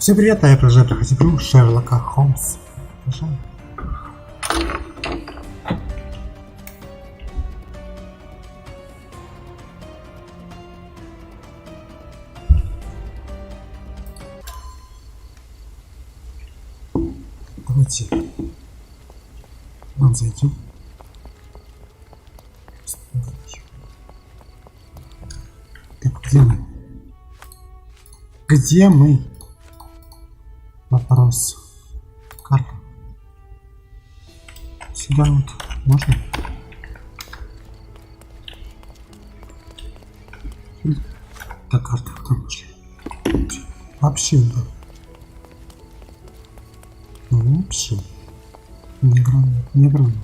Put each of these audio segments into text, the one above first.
Всем привет, я продолжаю проходить игру Шерлока Холмс. Давайте нам зайдем. Так, где мы? Где мы? Вопрос. Карта. Сюда вот. Можно? Так, карта. Вообще, да. Ну, вообще. Не грани. Не грани.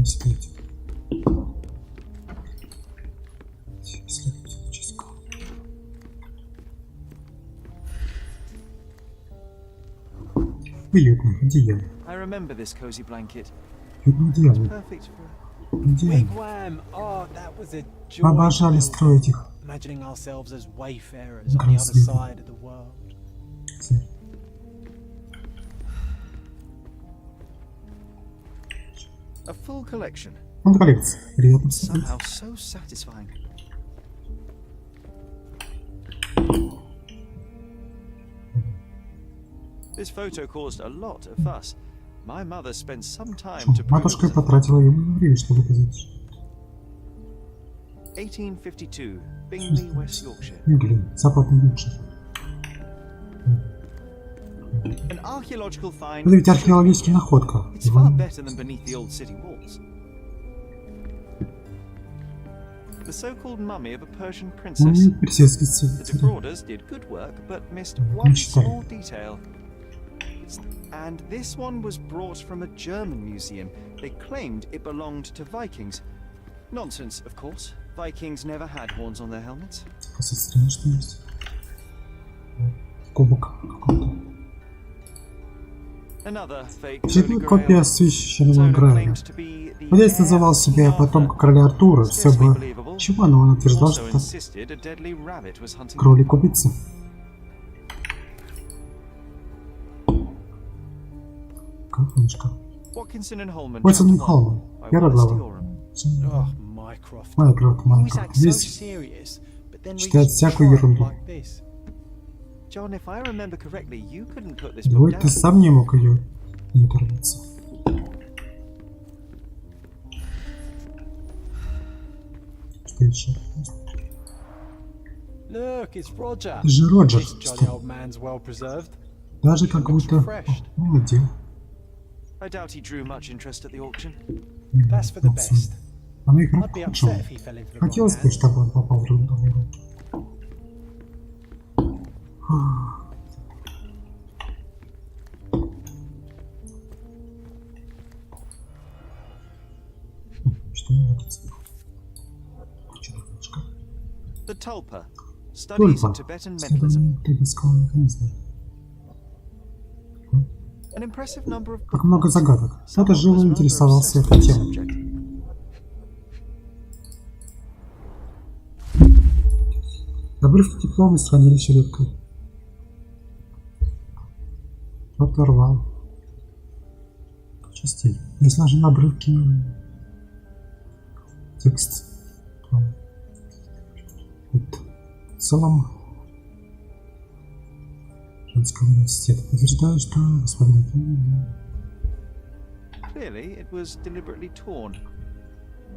Стоит. Уютно, одеяло. Уютно одеяло. Мы обожали строить их. A full collection. Он коллекция. Приятно Somehow so satisfying. This photo caused a lot of fuss. My mother spent some time to матушка потратила ему время, чтобы показать. 1852, Bingley, West Yorkshire. Бингли, Западный Йоркшир. An archaeological find. Это ведь археологическая находка. It's far better than beneath the old city walls. The so-called mummy of a Persian princess. The defrauders did good work, but missed one small detail. And this one was brought from a German museum. They claimed it belonged to Vikings. Nonsense, of course. Vikings never had horns on their helmets. Копия священного Грааля. Отец называл себя потомком короля Артура, все бы чего, но он утверждал, что кролик убийца. Как книжка? Уотсон и Холман. Первая глава. Майкрофт. Здесь читает всякую ерунду. Думаю, ты сам не мог ее не оторваться. Что еще? Это же Роджер. Даже как будто молодец. А на игру худшего. Хотелось бы, чтобы он попал в другую руки. Что не водится? Тульпа. Исследование тибетского механизма. Как много загадок. Кто-то живо интересовался этой темой. Обрывки диплома из хранилища редко. Кто-то рвал. Частей. Я сложил обрывки. Текст. В целом женского университета. Утверждаю, что господин Clearly, it was deliberately torn. I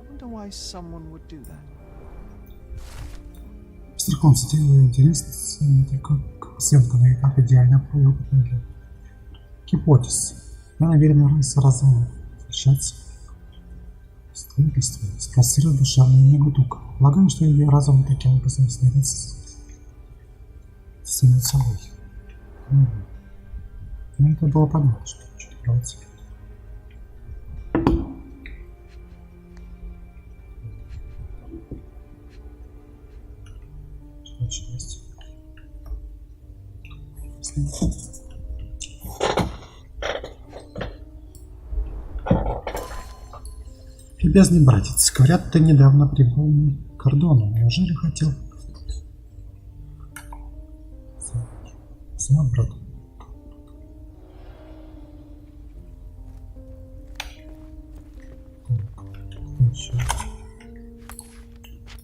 wonder why someone would do that. Мистер Холмс, интересно, только съемка на этап идеально опытный для гипотез. Я намерен сразу встречаться. Строительство спросила душевную негодука. Полагаю, что ее разум таким образом становится с самой собой. Но это было понятно, что что-то делать. Что еще есть? Любезный братец, говорят, ты недавно прибыл к кордону. Неужели хотел? Сам брат.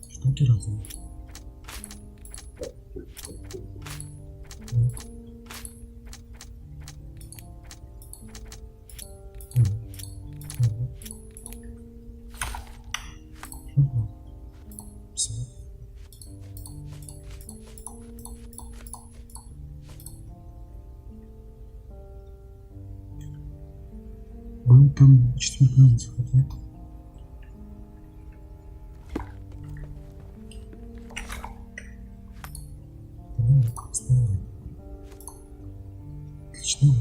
Что ты разум? Был там 4 захотят. Отлично.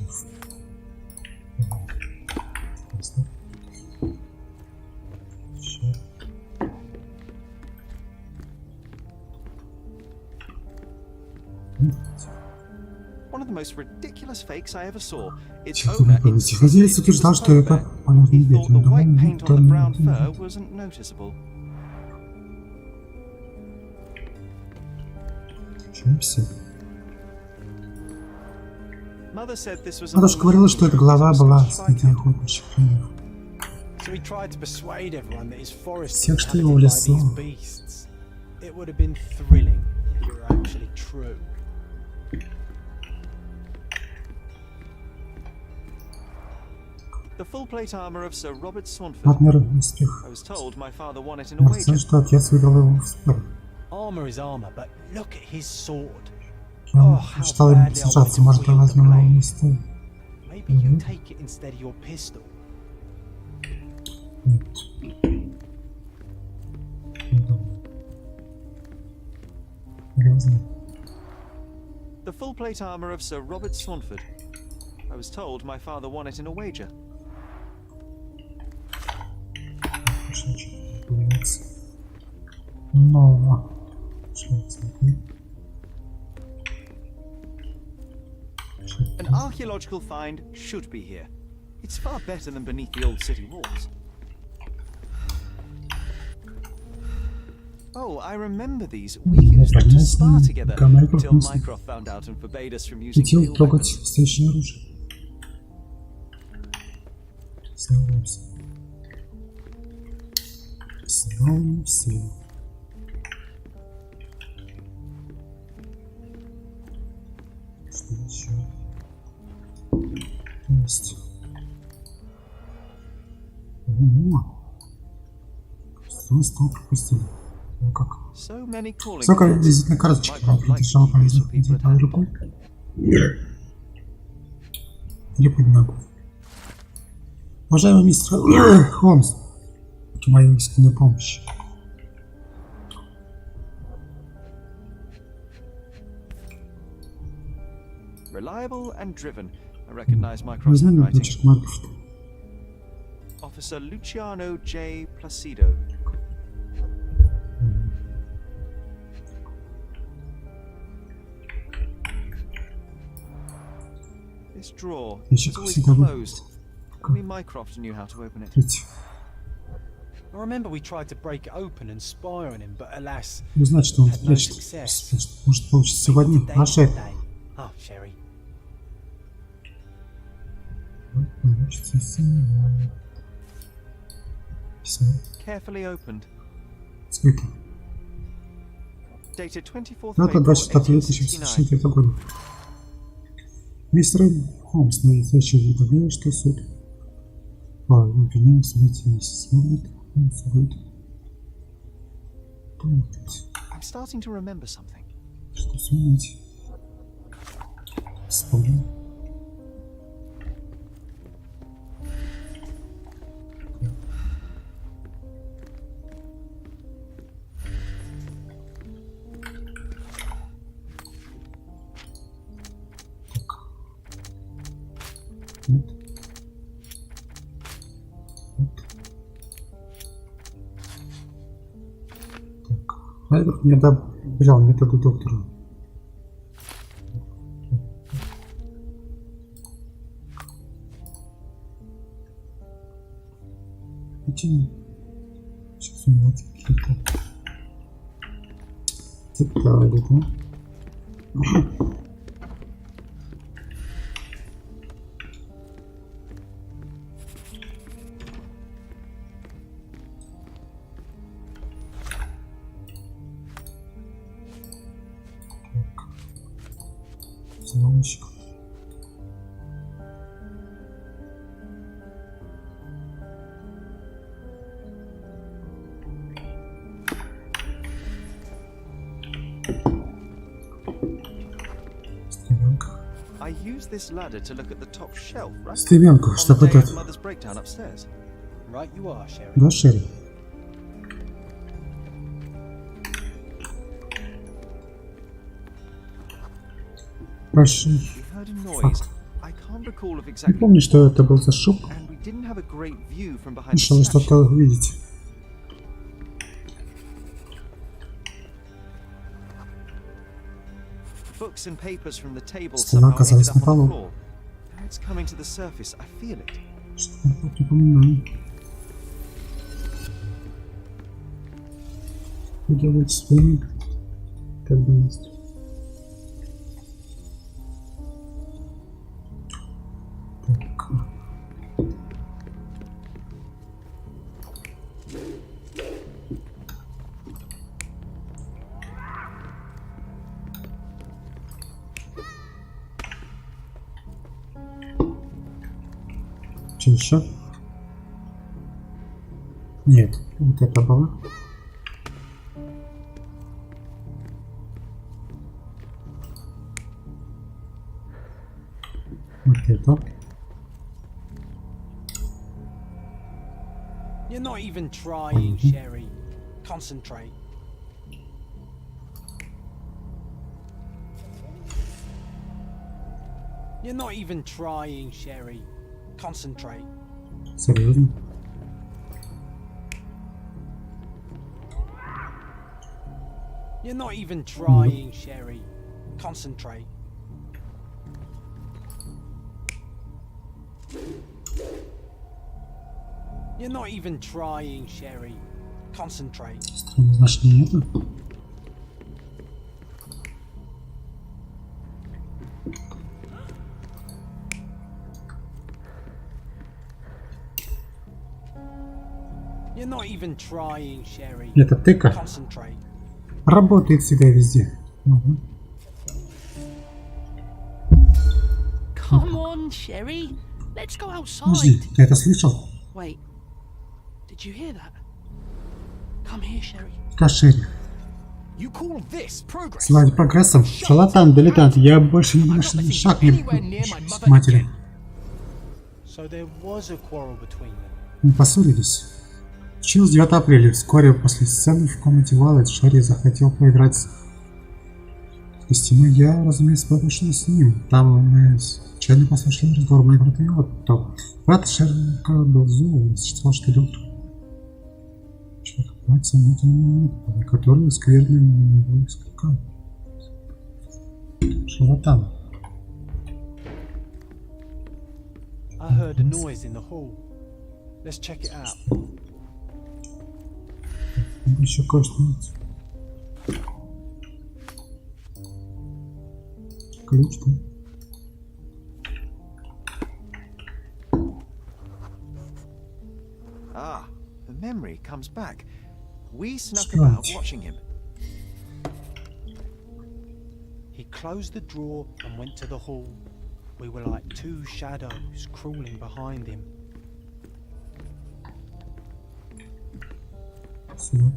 One of the most ridiculous fakes I ever saw. Its owner Владелец утверждал, что это полезный he thought the ветер. white paint on the brown fur wasn't noticeable. Mother said this was Матушка говорила, что эта голова была среди охотничьих крыльев. So he tried to persuade everyone that his forest Всех, was что его inhabited by лесо. these beasts. It would have been thrilling if it were actually true. the full plate armor of Sir Robert Swanford. Партнер успех. I was told my father won it in a wager. Марцин, что отец выиграл его в спор. Armor is armor, but look at his sword. Он мечтал им сражаться, может, он возьмем его место. Maybe you take it instead of your pistol. The full plate armor of Sir Robert Swanford. I was told my father won it in a wager. Но An archaeological find should be here. It's far better than beneath the old city walls. Oh, I remember these. We used them to spar together until Mycroft found out and forbade us from using хотел real трогать weapons. встречное оружие. Снова все. Снова все. Что еще? Есть. Что стол пропустили? Ну как? So many calling Сколько cards. визитных карточек Mycroft liked придержал to use полезных for people людей at под hand. рукой? Или под ногу? Уважаемый мистер Холмс, к моей искренней помощи. Reliable and driven. I recognize Вы Mycroft's знаете handwriting. почерк Маркофта? Officer Luciano J. Placido. This drawer Ящик is always всегда был closed. Only Mycroft knew how to open it. открыть. I remember we tried to break it open and spy on him, but alas, Вы знаете, что он had no спрячет. success. Может получится сегодня. Today, Планшет. today. Oh, Sherry. Получится сегодня. Письмо. Carefully opened. Скрыто. Dated 24th of Дата April, 24 1869. 1969 года. Мистер Холмс на следующий уведомляет, что суд по обвинению в смерти миссис Моргет будет. I'm starting to remember something. Что сумеете? Вспомнил. Нет. Нет. Так. Наверх не одобрял методы доктора. Эти Вспоминать какие-то детали, да? Звоночек. I use this ladder to look at the top shelf, right? Стремянку, чтобы On the day этот... of Mother's breakdown upstairs. Right you are, Sherry. Да, Шерри? Прошу. We heard a noise. I can't recall of Не exactly помню, что это был за шум. and we didn't have a great view from behind the Чтобы statue. что-то увидеть. Books and papers from the table Стена somehow оказалась ended на up on the полу. floor. Now it's coming to the surface. I feel it. Что-то я припоминаю. Делать свои обязанности. Так. Что еще? Нет, вот это было. Вот это. You're not even trying, Sherry. Concentrate. You're not even trying, Sherry. Concentrate. Серьезно? You're not even trying, Sherry. Concentrate. You're not even trying, Sherry. Concentrate. Странное значение это. You're not even trying, Sherry. Это тыка. Concentrate. Работает всегда и везде. Угу. Come on, Sherry. Let's go Подожди, outside. ты это слышал? Wait. Did you hear that? Come here, Sherry. Да, Шерри. You call this progress? Слава прогрессом. Шарлатан, дилетант. Я больше ни на шаг не с матери. So there was a quarrel between them. Мы поссорились. Случилось 9 апреля. Вскоре после сцены в комнате Валет Шерри захотел поиграть с Кристиной. Я, разумеется, подошел с ним. Там мы случайно послушали разговор моего брата и отто. Брат Шерлока был зол и считал, что доктор человек платит сомнительными методами, которые скверны на него скакал. Шарлатан. I heard a noise in the hall. Let's check it out. Еще кое-что есть. Ключ, да? Ah, the memory comes back. We snuck Strange. about watching him. He closed the drawer and went to the hall. We were like two shadows crawling behind him. Сюда.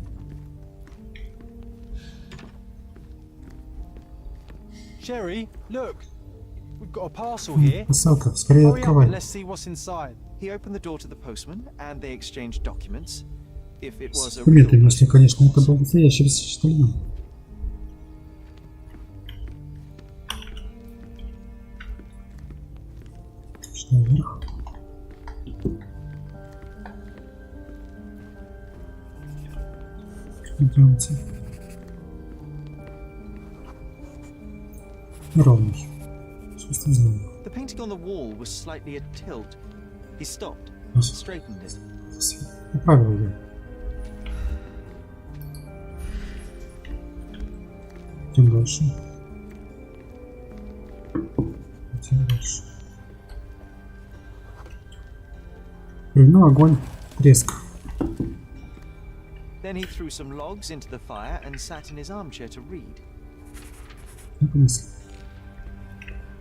Sherry, look! We've got a parcel here. Посылка, скорее Hurry up and открывай. let's see what's inside. He opened the door to the postman, and they exchanged documents. If it was a real Документами, если, postman, конечно, of это course. был настоящий почтальон. Что наверх? Идемте. Неровный. Искусство знания. The painting on the wall was slightly at tilt. He stopped, Yes. straightened it. Поправил ее. Идем дальше. Идем дальше. Ну, огонь, треск. Then he threw some logs into the fire and sat in his armchair to read.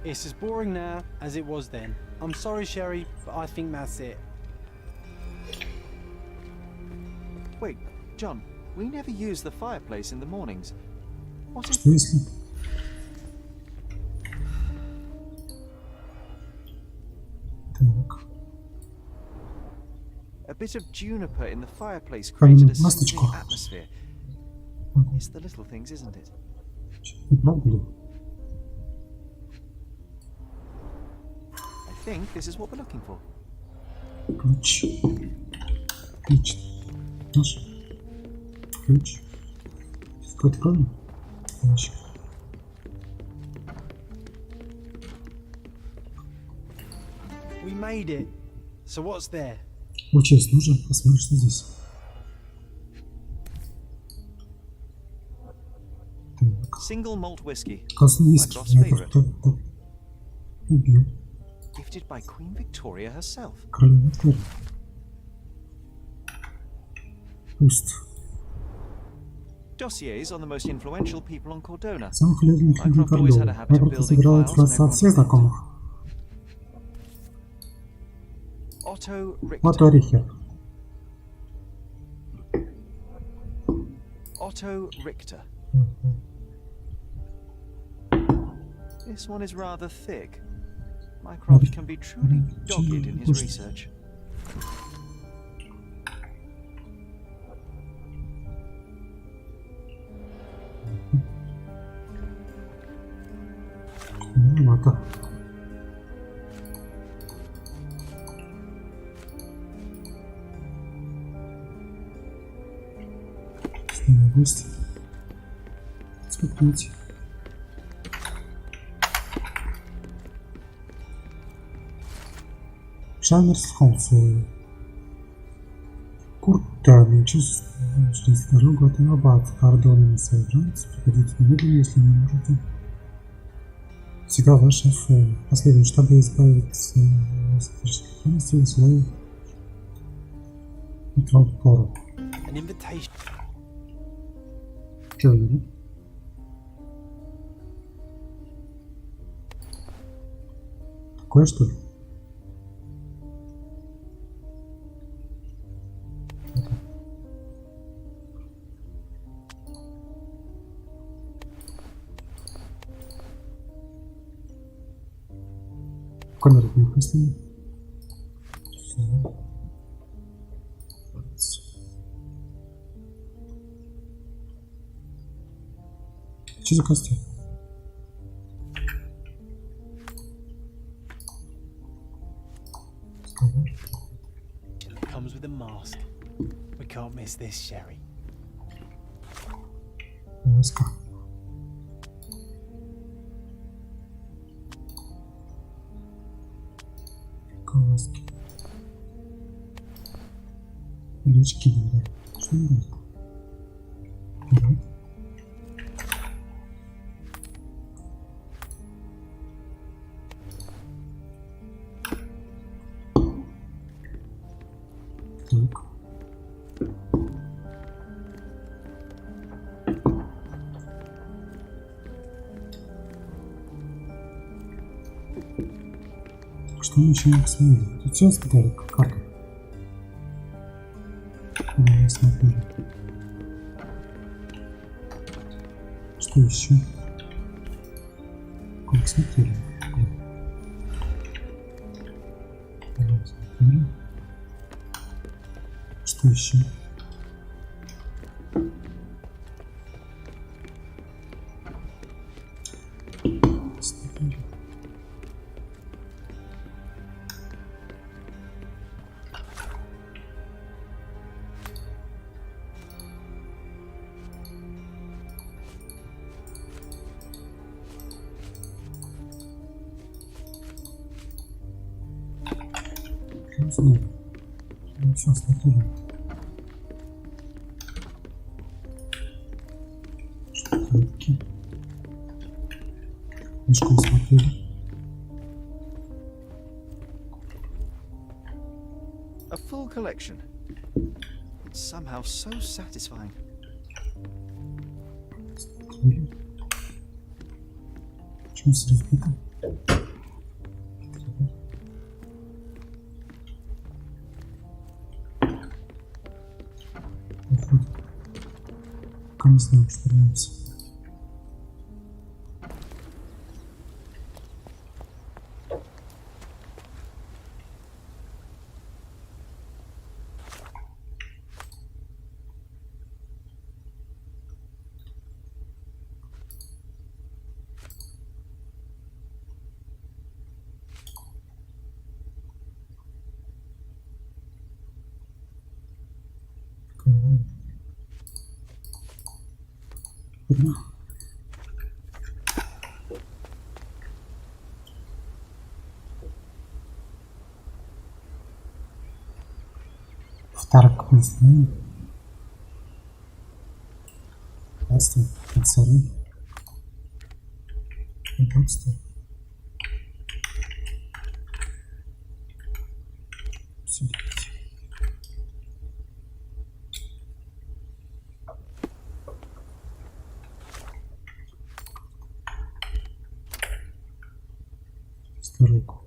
It's as boring now as it was then. I'm sorry, Sherry, but I think that's it. Wait, John, we never use the fireplace in the mornings. What Что если? Так. A bit of juniper in the fireplace created a soothing atmosphere. It's the little things, isn't it? Не правда ли? I think this is what we're looking for. Ключ. Ключ. Наш. Ключ. Все откроем. Ящик. We made it. So what's there? Учесть нужно. Посмотри, что здесь. Single malt whiskey. Красный виски. Я просто любил. Gifted by Queen Victoria herself. Королева Виктория. Пуст. Dossiers on the most influential people on Cordona. Самых влиятельных людей Кордовы. Майкрофт собирал информацию от всех знакомых. Отто Рихер. Otto Richter. This one is rather thick. Mycroft can be truly dogged in his research. Маловато. Гость. Смотрите. Шерлок Холмс. Курта, через дорогу от Аббат, Ардона на Сайбранс. Приходите немедленно, если не можете. Всегда ваш шеф. Последний, чтобы избавиться от стратегических хранителей, свою Транспору. Что видно? Такое что ли? Камера не выпустила. Что за костюм? Comes with a mask. We can't miss this, Sherry. Маска. Маски. Или очки, да. Что не будет? Нет. Так. Что мы еще не посмотрели? Тут все сказали, как карта. Да, я смотрели. Что еще? Как смотрели? Да, смотрели. Что еще? Смотрели. Знаю. Ну, все, смотрели. Что такое? Мешком смотрели. A full collection. It's somehow so satisfying. Почему сразу это? Пока не знаю, что нравится. Вторак не знаю. Просто концерны. Удобство. Все. Руку.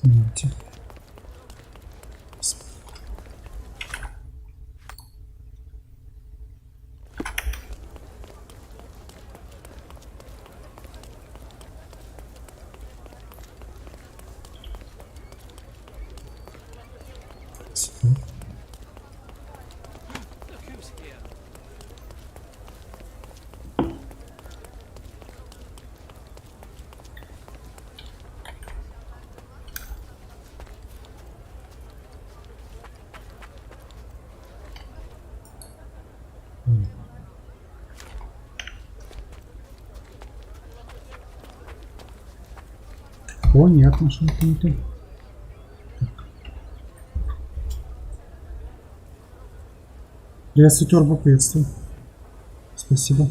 Видите? Понятно, что это не то. Приветствую, Турбо, приветствую. Спасибо.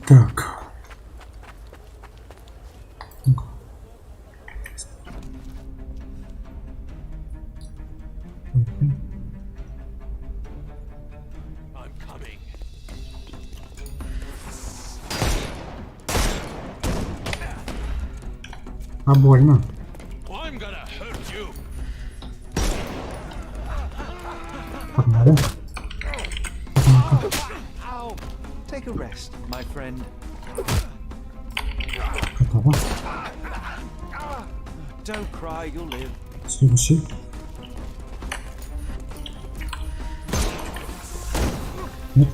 Так. А больно. Погнали. Take a rest, my friend. Готово. Don't cry, you'll live. Следующий. Нет.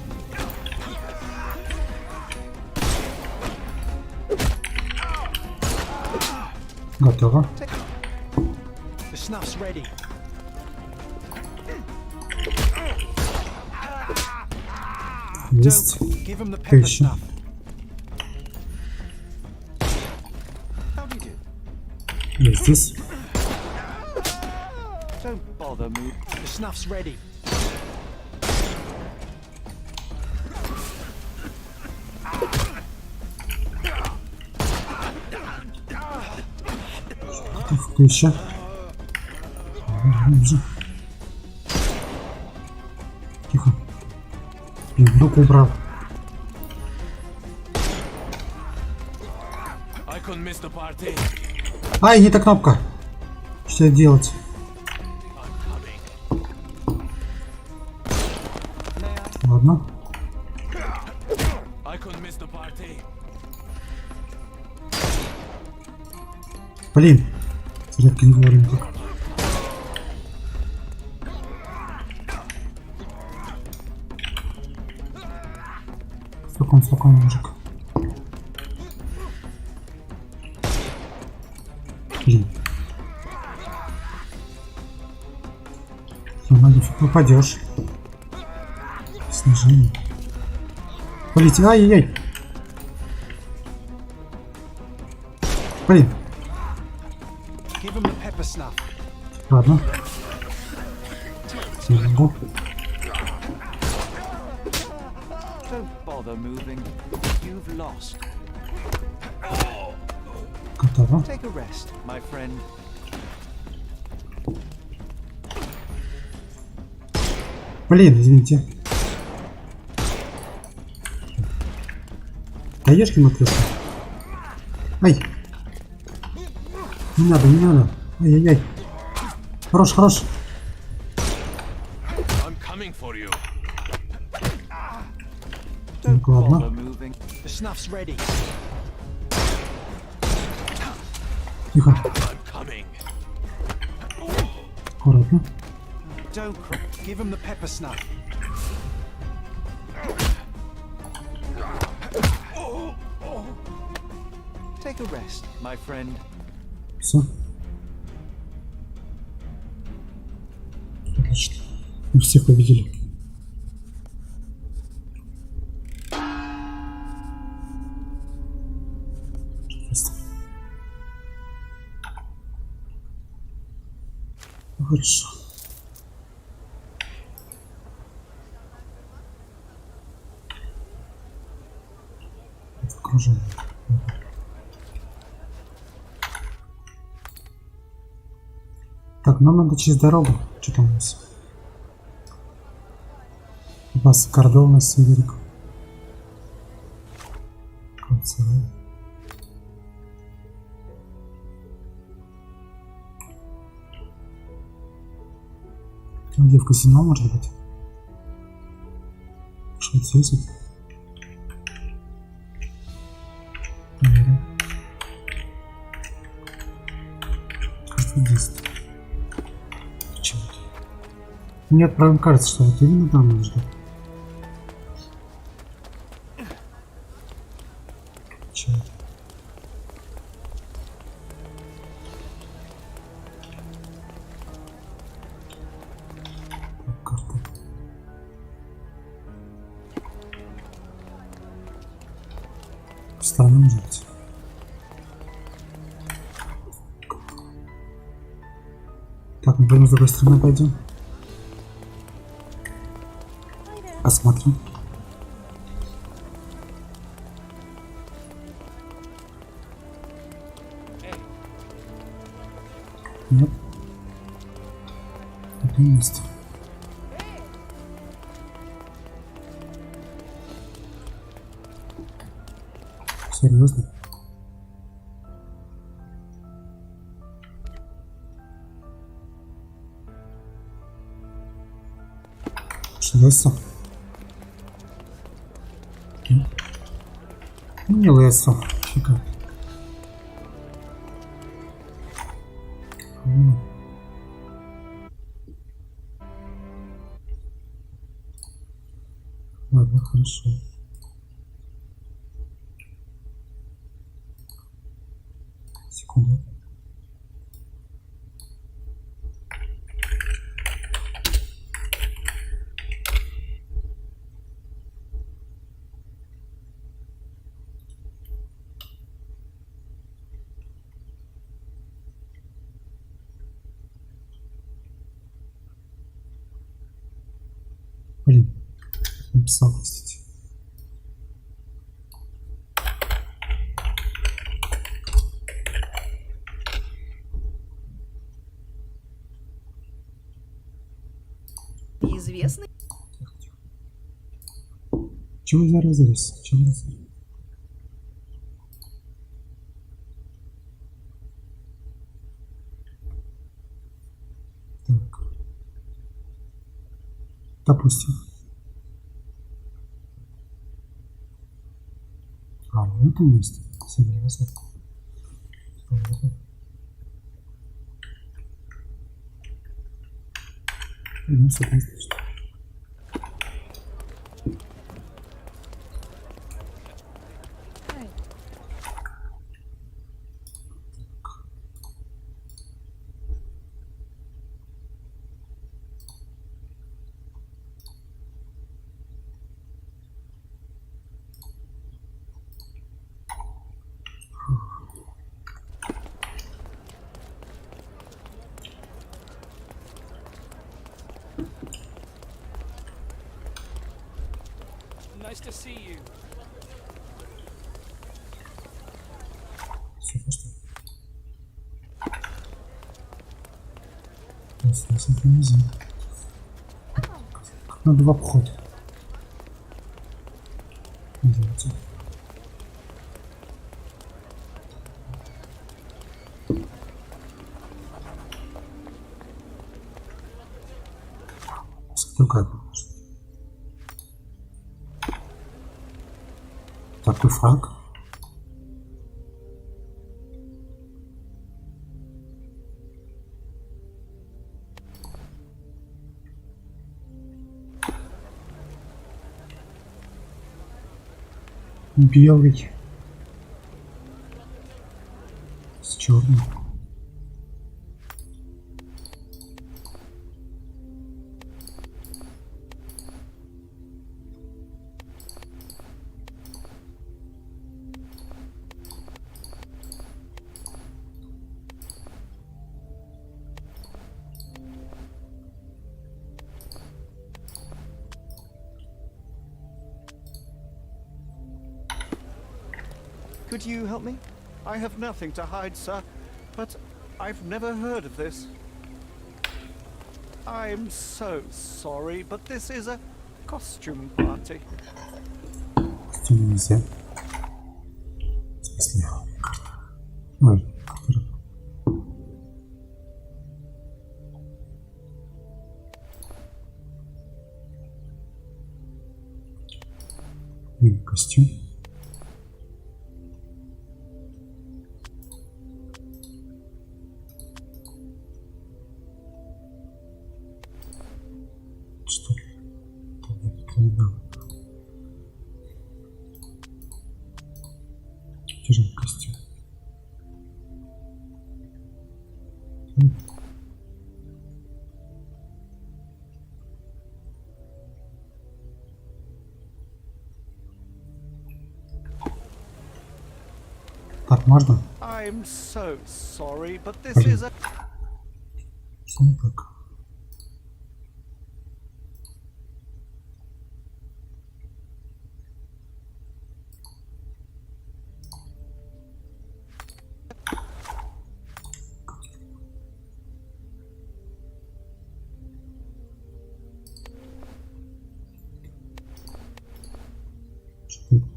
Готово. The snuff's ready. Есть. Give him the pepper Еще. snuff. How do you do? Я здесь. Don't bother me. The snuff's ready. Еще. Тихо. Я руку убрал. Ай, не та кнопка. Что делать? Ладно. Блин. Редко не говорим так. Спокойно, мужик. Блин. Надеюсь, попадешь. Снижение. Полетел. Ай-яй-яй. Блин. Ладно. Не могу. Готово. Блин, извините. Даешь ему ответку? Ай! Не надо, не надо. Ай-яй-яй. Хорош, хорош. Так, ладно. Тихо. Аккуратно. Все. Отлично. Мы всех победили. Хорошо. Это окружение. Так, нам надо через дорогу. Что там у нас? У нас кордон на северик. Концевой. Где в казино, может быть? Что здесь? Кажется, здесь. Почему-то. Мне отправим, кажется, что вот именно там надо ждать. Почему-то. Станем жить. Так, мы пойдем с другой стороны, пойдем. Посмотрим. Нет. Это есть. Серьезно? Что лесо? Не лесо. Фига. Ладно, хорошо. Секунду. Блин, написал, простите. Неизвестный? Чего заразились? Чего заразились? Так. Допустим. А, ну это место. Согласен. Ну, соответственно. to see you. Все, просто. Нас это нельзя. Как надо в обход. Делайте. Другая. Так, и фраг. Белый с черным. Could you help me? I have nothing to hide, sir, but I've never heard of this. I'm so sorry, but this is a costume party. Костюм нельзя. В смысле? Ой, костюм. Что? Тяжелый костюм. Так, можно? I'm so sorry, but this is a... Что не так? Что это?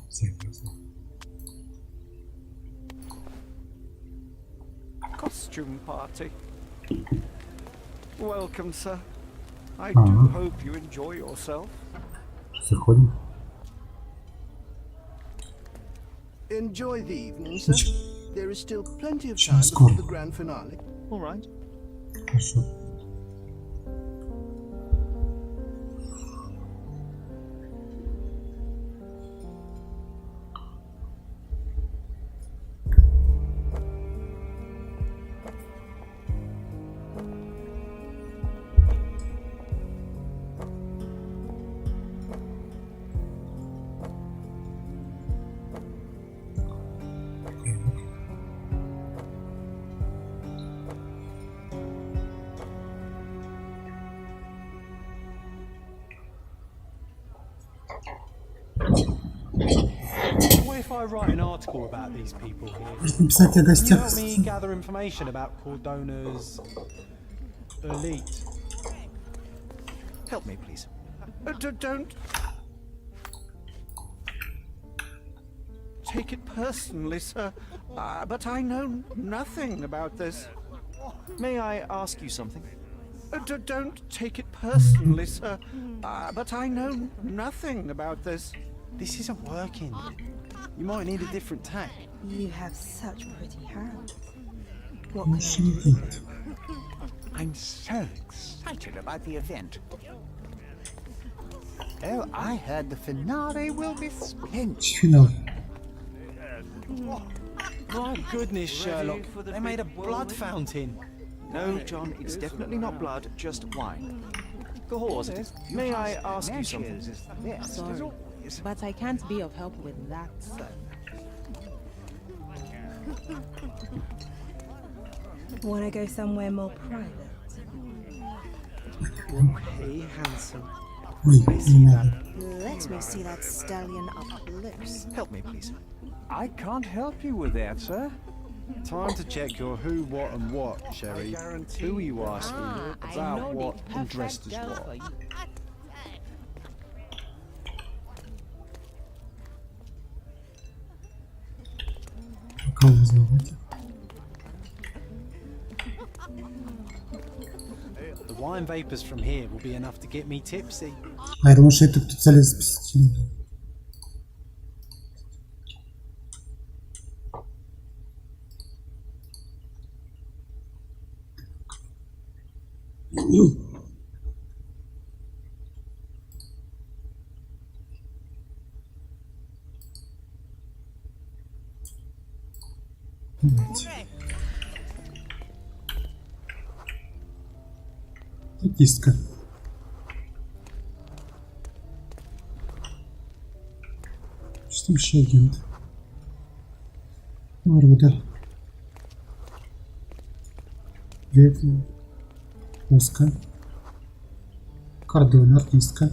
Серьезно. Costume party. Welcome, sir. I do hope you enjoy yourself. Заходим. Enjoy the evening, sir. There is still plenty of Сейчас time before скоро. the grand finale. All right. Хорошо. What if I write an article about these people here? Может написать о Can you гостях? help me gather information about Cordona's elite? Help me, please. Don't take it personally, sir. But I know nothing about this. May I ask you something? Don't take it personally, sir. But I know nothing about this. This isn't working. You might need a different tack. You have such pretty hands. What Ну, can I do? I'm so excited about the event. Oh, I heard the finale will be splendid. Финал. My goodness, Sherlock. They made a blood fountain. No, John, it's definitely not blood, just wine. Cahors, may I ask you something? Sorry, but I can't be of help with that, sir. Wanna go somewhere more private? Hey, handsome. Let me see that stallion up close. Help me, please. I can't help you with that, sir. Time to check your who, what, and what, Sherry. Who are you asking I know about the what and dressed perfect as girl what? for you. The wine vapors from here will be enough to get me tipsy. А я думаю, что это кто-то залез посетитель. Кистка. Что там еще агент? Орудер. Ветви. Узка. Кордон, артистка.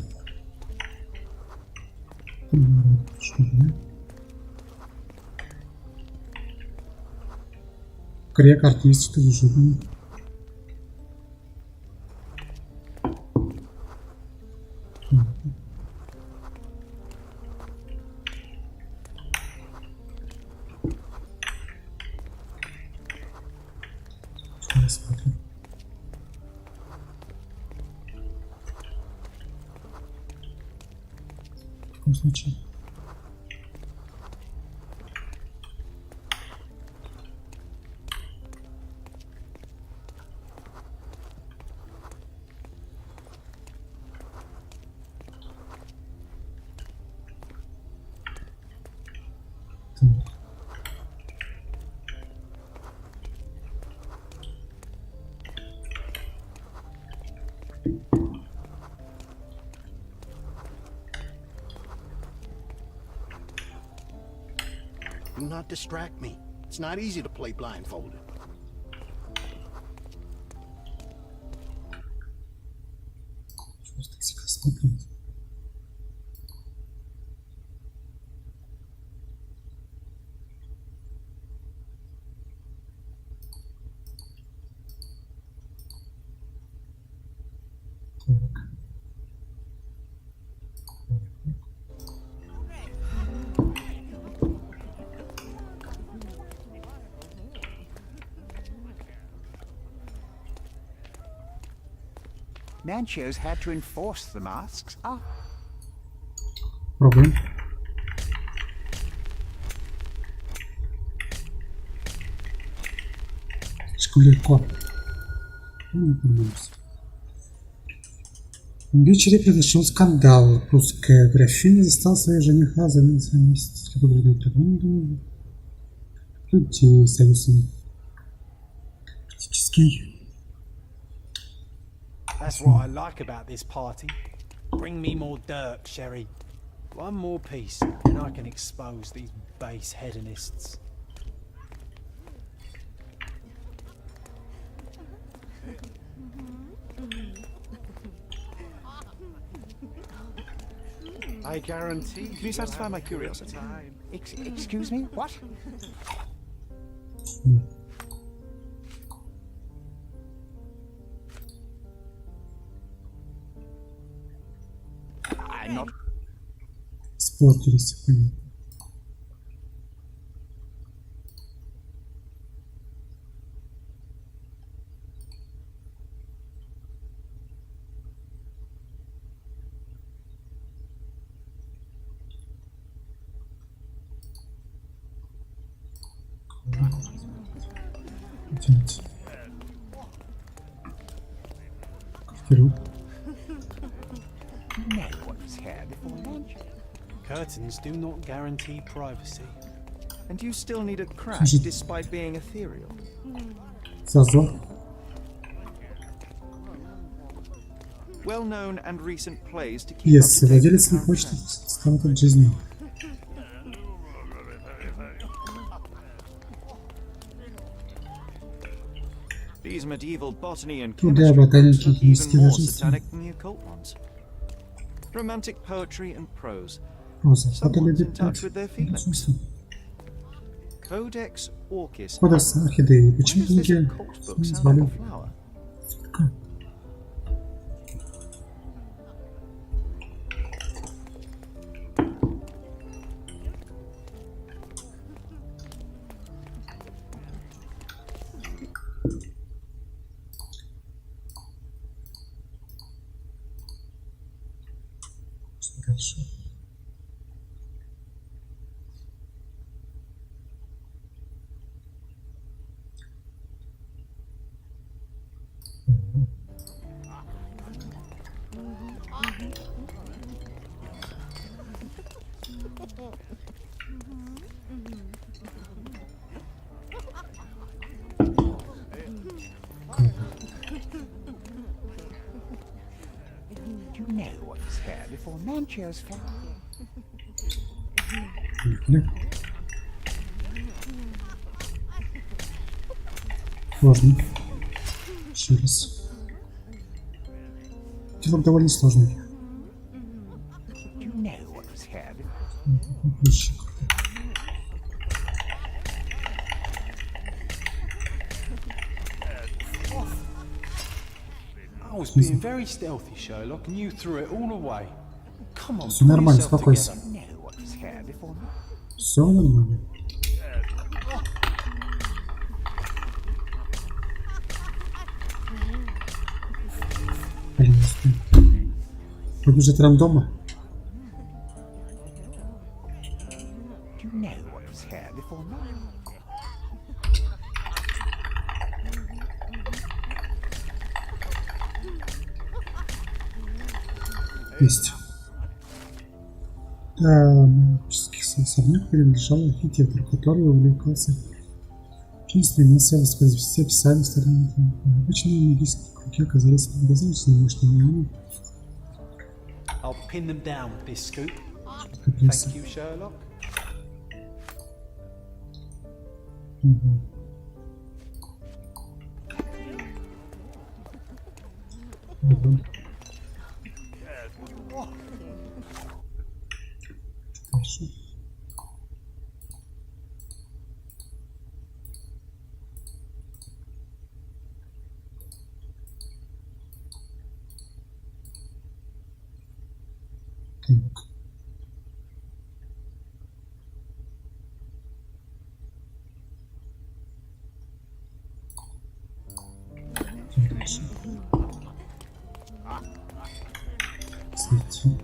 Шурня. Крек, артист, что ли, журный. Смотрим. В каком случае? Do not distract me. It's not easy to play blindfolded. Просто всегда смотрим. Nancho's had to enforce the masks. Пробуем. Слишком легко. В вечере произошел скандал. Русская графиня застала своего жениха за месяц. Людей союзом. Политический. That's what I like about this party. Bring me more dirt, Sherry. One more piece, and I can expose these base hedonists. I guarantee. Can you satisfy my curiosity? Excuse me? What? I'm not. Испортились, понятно. Идемте. Вперед. No one's here before lunch. Curtains do not guarantee privacy. And you still need a crash despite being ethereal. Зазор. Well-known and recent plays to keep Если up to date владелец не with хочет current trends. стать от жизни. These medieval botany and Ну да, chemistry ботаники books look и even more химические satanic than the occult ones. Romantic poetry and prose. Роза. Кто-то Someone's in любит touch with their feelings. чувства. Codex Orchis. Кодекс орхидеи. Why Почему does this люди occult book sound назвали? like a flower? Дальше. You know what was here before man chose flower. Поехали. Сложный. Еще раз. Диалог довольно сложный. You know what was here before. Проще. I was being very stealthy, Sherlock, and you threw it all away. Come on, Все pull нормально, yourself успокойся. together. You know what was here before. Все нормально. Блин, побежит рандома. You know what was here before. Есть. Да, магический особняк принадлежал архитектору, который увлекался. Очень стремился воспроизвести описание старинных. Обычные магические круги оказались недостаточно мощными, они I'll pin them down with this scoop. пресса. Thank you, Sherlock. Хорошо. Так. Дальше. Смотрите.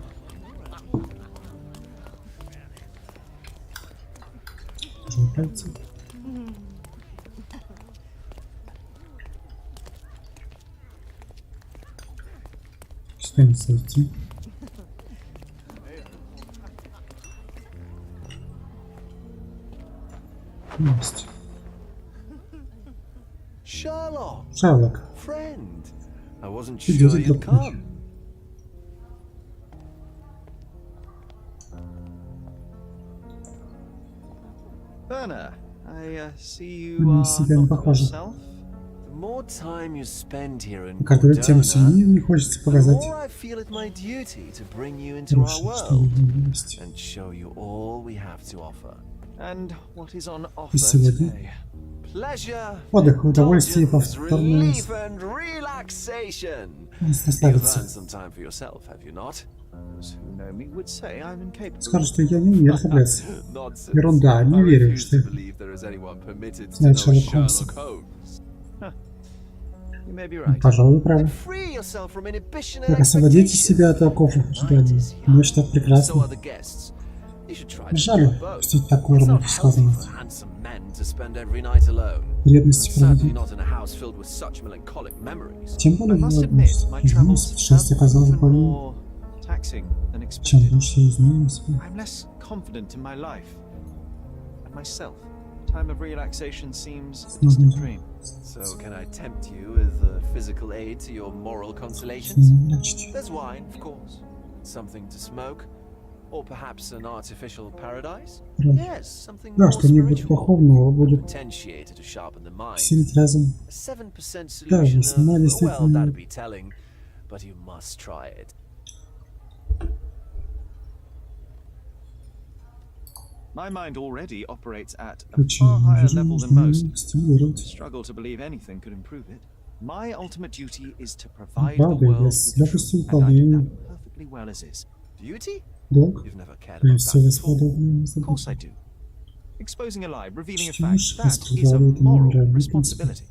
Тоже пальцы. Сюда не сойти. Есть. Sherlock, Шерлок. friend. I wasn't Ты sure друг you'd мой. come. Berner, I see Вы you на are себя не not похожи. yourself. The more time you spend here in Каждый тем Cordona, сильнее мне хочется the показать more I feel it my duty to bring you into our прошлое, что у world меня есть. and show you all we have to offer. And what is on offer И сегодня today? Pleasure, отдых, удовольствие и indulgence, повторное relief and relaxation. расслабиться. You've earned some time for yourself, have you not? Those who know me would say I'm incapable. Скажут, что я не умею расслабляться. Nonsense. Ерунда, не I верю, refuse что to believe there is anyone permitted to знает know Шерлок Холмса. Sherlock Holmes. You may be right. Пожалуй, вы правы. Free yourself from inhibition and Так освободите expectation. себя от оков ожидания. Ночь так So are прекрасна. the guests. You should try to Жаль do both. пустить такую It's not романтическую healthy занятие. for handsome men to spend every night alone. Вредности Certainly проводить. not in a house filled with such melancholic memories. Тем I более, must в admit, my travels путешествие have оказалось proven более, more taxing than чем expected. лучше изменилось. I'm less confident in my life, and myself. Time of relaxation seems a distant dream. So can I tempt you with a physical aid to your moral consolations? There's wine, of course. Something to smoke. Or perhaps an artificial paradise? Yes, something more spiritual. Potentiator to sharpen the mind. A 7% solution of, well, that'd be telling, but you must try it. My mind already operates at a far higher level than most. Struggle to believe anything could improve it. My ultimate duty is to provide the world with truth, and I do that perfectly well as is. Duty? Долг? You've never cared about that before. Of course I do. Exposing a lie, revealing a fact, that is a moral responsibility.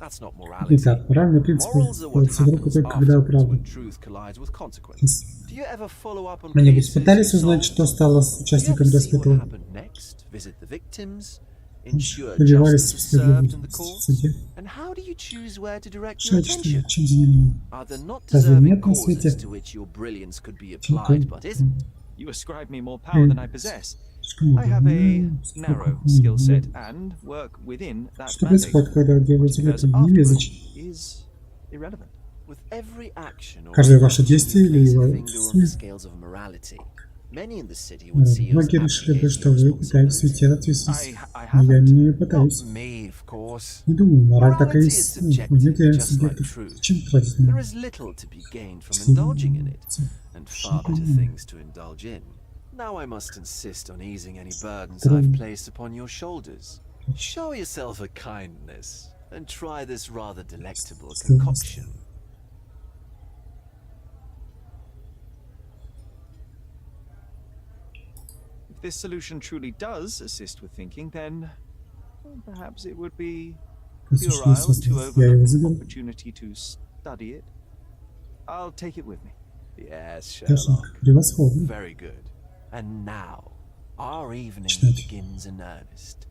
That's not morality. Итак, моральный принцип вводится в руку только когда вы правы. Они пытались узнать, что стало с участником распытывания. Добивались справедливости в суде. Решайте, чем занимаем. Разве нет на свете You ascribe me more power than I possess. I have a narrow skill set and work within that Что происходит, когда делаете это невезуч? Каждое ваше действие или его многие решили бы, что вы пытаетесь уйти от ответственности. Но я не пытаюсь. Не думаю, мораль такая есть. Нет, я субъектов. Зачем тратить на Now I must insist on easing any burdens I've placed upon your shoulders. Show yourself a kindness and try this rather delectable concoction. If this solution truly does assist with thinking, then perhaps it would be puerile to overlook the opportunity to study it. I'll take it with me. Yes, Sherlock. Very good. And now, our evening begins in earnest.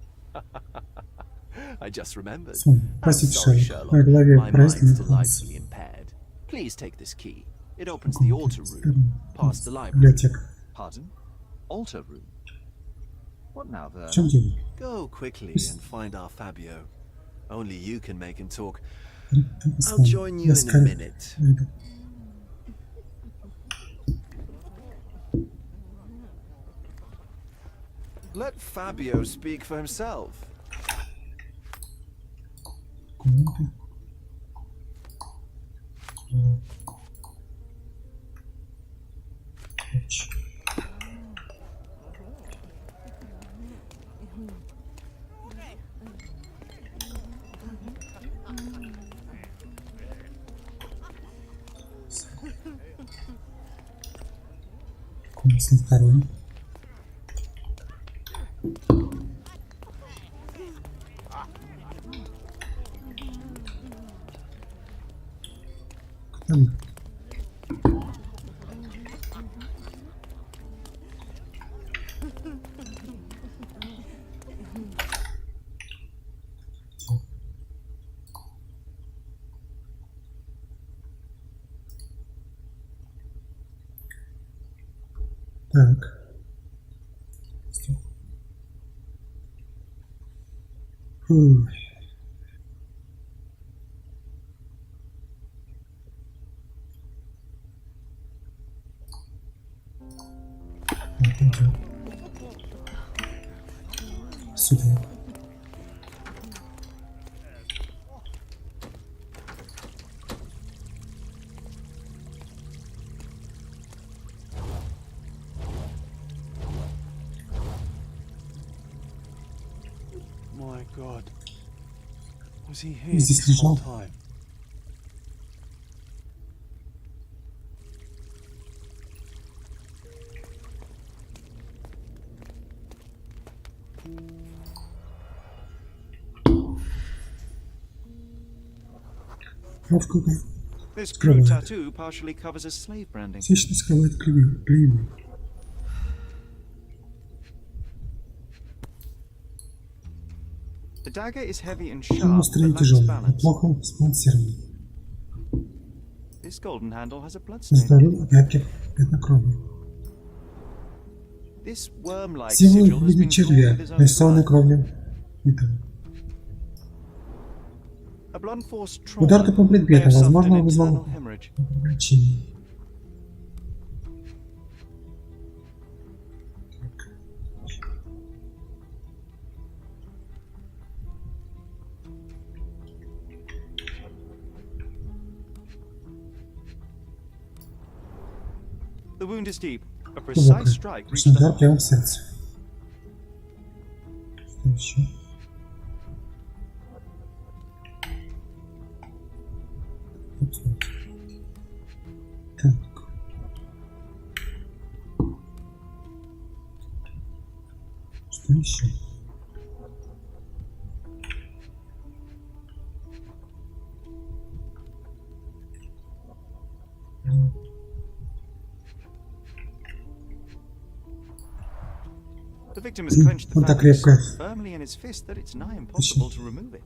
I just remembered. I'm sorry, Sherlock. My mind is delightfully impaired. Please take this key. It opens the altar room, past the library. Pardon? Altar room? What now, there? Go quickly and find our Fabio. Only you can make him talk. I'll join you in a minute. Let Fabio speak for himself. Так. Фу. Сюда. My God. Was he here Здесь this whole лежал. time? This crude tattoo partially covers a slave branding. Частично скрывает клеймо. The dagger is heavy and sharp, Острый и but lacks тяжелый, balance. плохо сбалансированный. This golden handle has a bloodstain. Здоровый, опять пятна крови. This worm-like Символ sigil в has виде been drawn червя, with his own нарисованный blood. кровью. Итак. A blunt force trauma Удар по may предмету, have suffered возможно, an вызвал internal hemorrhage. причину. The wound is deep. A precise strike reached the Удар heart. прямо в сердце. Что еще? Так. Что еще? The victim has clenched the Вот так fabric крепко. so firmly in his fist that it's nigh impossible to remove it.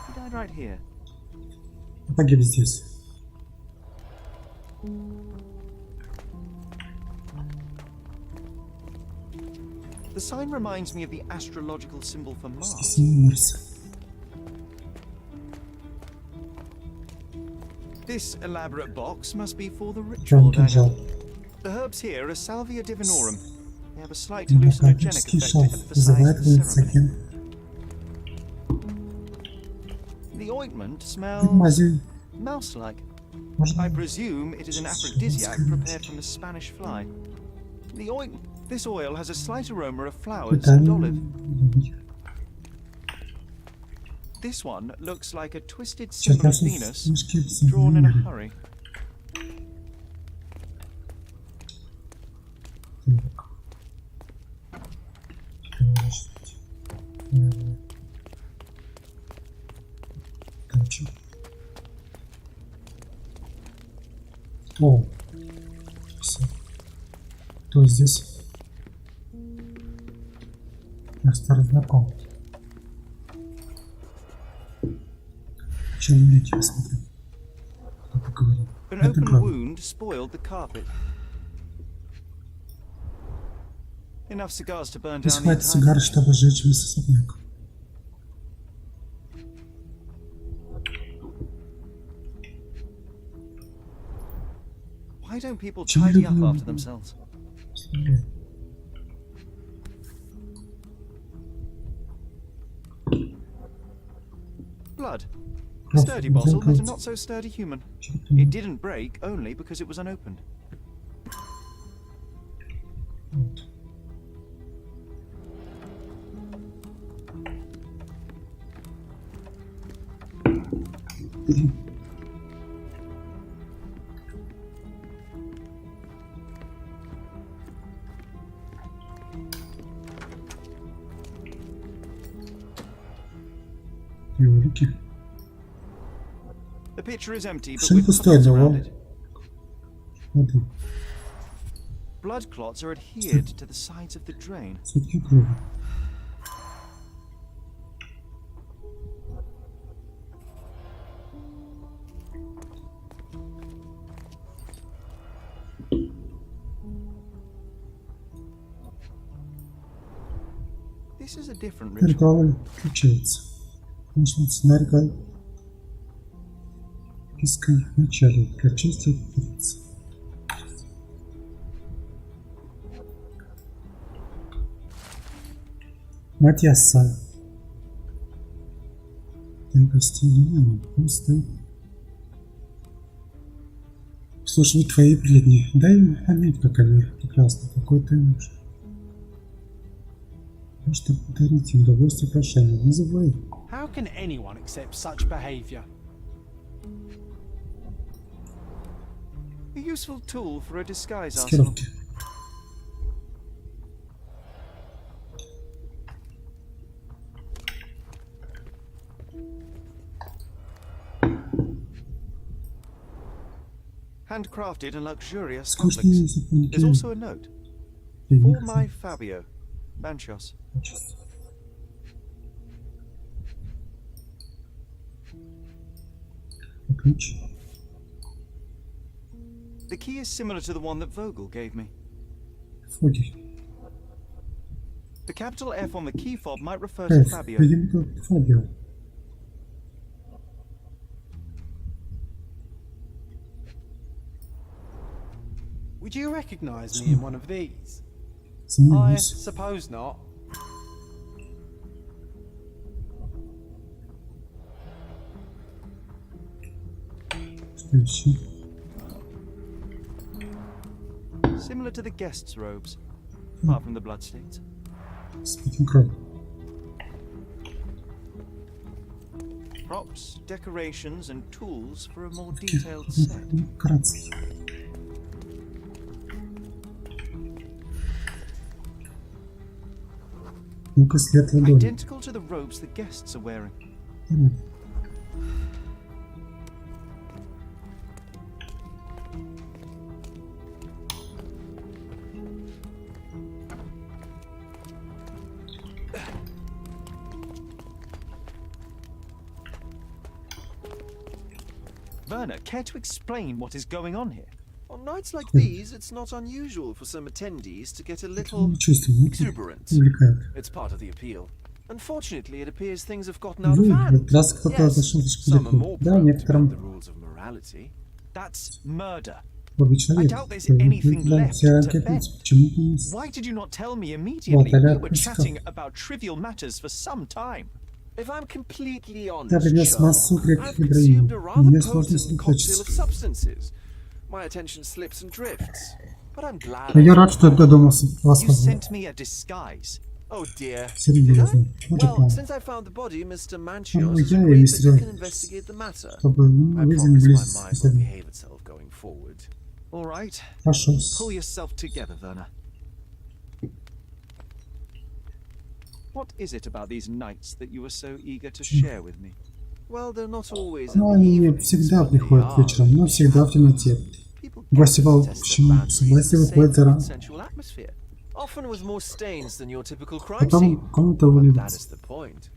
He died right here. Погиб здесь. The sign reminds me of the astrological symbol for Mars. Спасение Марса. This elaborate box must be for the ritual Прям dagger. кинжал. The herbs here are Salvia divinorum. They have a slight hallucinogenic Демократический effect шов to emphasize вызывает the ceremony. галлюцinoген. The ointment И smells мазью mouse-like. можно I presume it is an aphrodisiac prepared from the Spanish fly. This oil has a slight aroma of flowers and olive. витамин. This one looks like a twisted Сейчас symbol of наши Venus мешки drawn in a соединены. hurry. Короче. О, все. Кто здесь? Я старый знаком. Чем мне тебя смотрю? Кто-то говорит. An Это open как? wound spoiled the carpet. Enough cigars to burn Здесь down the хватит entire сигары, чтобы сжечь весь особняк. Why don't people Почему tidy up люди after themselves? Смотри. Blood. A Кровь, sturdy bottle, but a кровь. not so sturdy human. Чё-то It didn't break only because it was unopened. вот. Его руки. The pitcher is empty, but Что with пустой, puddles да, around вон. it. Воды. Blood clots are adhered to the sides of the drain. Сутки крови. This is a different ritual. Ритуал включается. Начнется на ритуал. Киска в начале. Прочистить птиц. Матьяса. Гостиница. Он стоит. Слушай, твои бредни. Дай им понять, как они прекрасны. Какой ты муж. Чтобы подарить им удовольствие прощания. Не забывай. How can anyone accept such behaviour? A useful tool for a disguise arsenal. Маскировки. Handcrafted and luxurious Скучные conflicts. запомники. There's also a note. For my Fabio, Manchos. Ключ. The key is similar to the one that Vogel gave me. Фогель. The capital F on the key fob might refer to F. Fabio. Видимо, это Фабио. Would you recognize me in one of these? I Сомневаюсь. suppose not. Что еще? Similar to the guests' robes, apart from the bloodstains. Спитин кровь. Props, decorations, and tools for a more detailed set. Вкратце. Ну-ка, след ладони. Identical to the robes the guests are wearing. Werner, care to explain what is going on here? On nights like these, it's not unusual for some attendees to get a little Чувствую, exuberant. увлекает. It's part of the appeal. Unfortunately, it appears things have gotten out of Ну, hand. вот раз кто-то зашел слишком Some are more далеко. Да, prone to некоторым bend the rules of morality. That's murder. Бобби I человек. doubt there's anything left Все to ракеты bend. почему-то есть. Why did you not tell me immediately? Вот, We Аля were Песков. chatting about trivial matters for some time. If I'm completely Я honest, принес массу Sherlock, крепких I've consumed героинь. a rather Мне сложно potent cocktail of сосредоточиться. substances. My attention slips and drifts. But I'm glad. Но я рад, что я додумался вас You позвать. sent me a disguise. Oh dear. Did I? Серьезно. Вот Well, это. since I found the body, Mr. Ну, Manchios has я и agreed that мистер, you can investigate the matter. чтобы I вы promise my занялись mind will этим. behave itself going forward. All right. Хорошо. Pull yourself together, Werner. What is it about these nights that you were so eager to share with me? Well, they're not always Ну, in the они не evenings, всегда but they приходят are. вечером, но всегда в темноте. People Гости get по to test the общему boundaries согласию of a выходят safe за and рано. sensual atmosphere, often with more stains than your typical crime Потом scene. комната But that вылилась. is the point.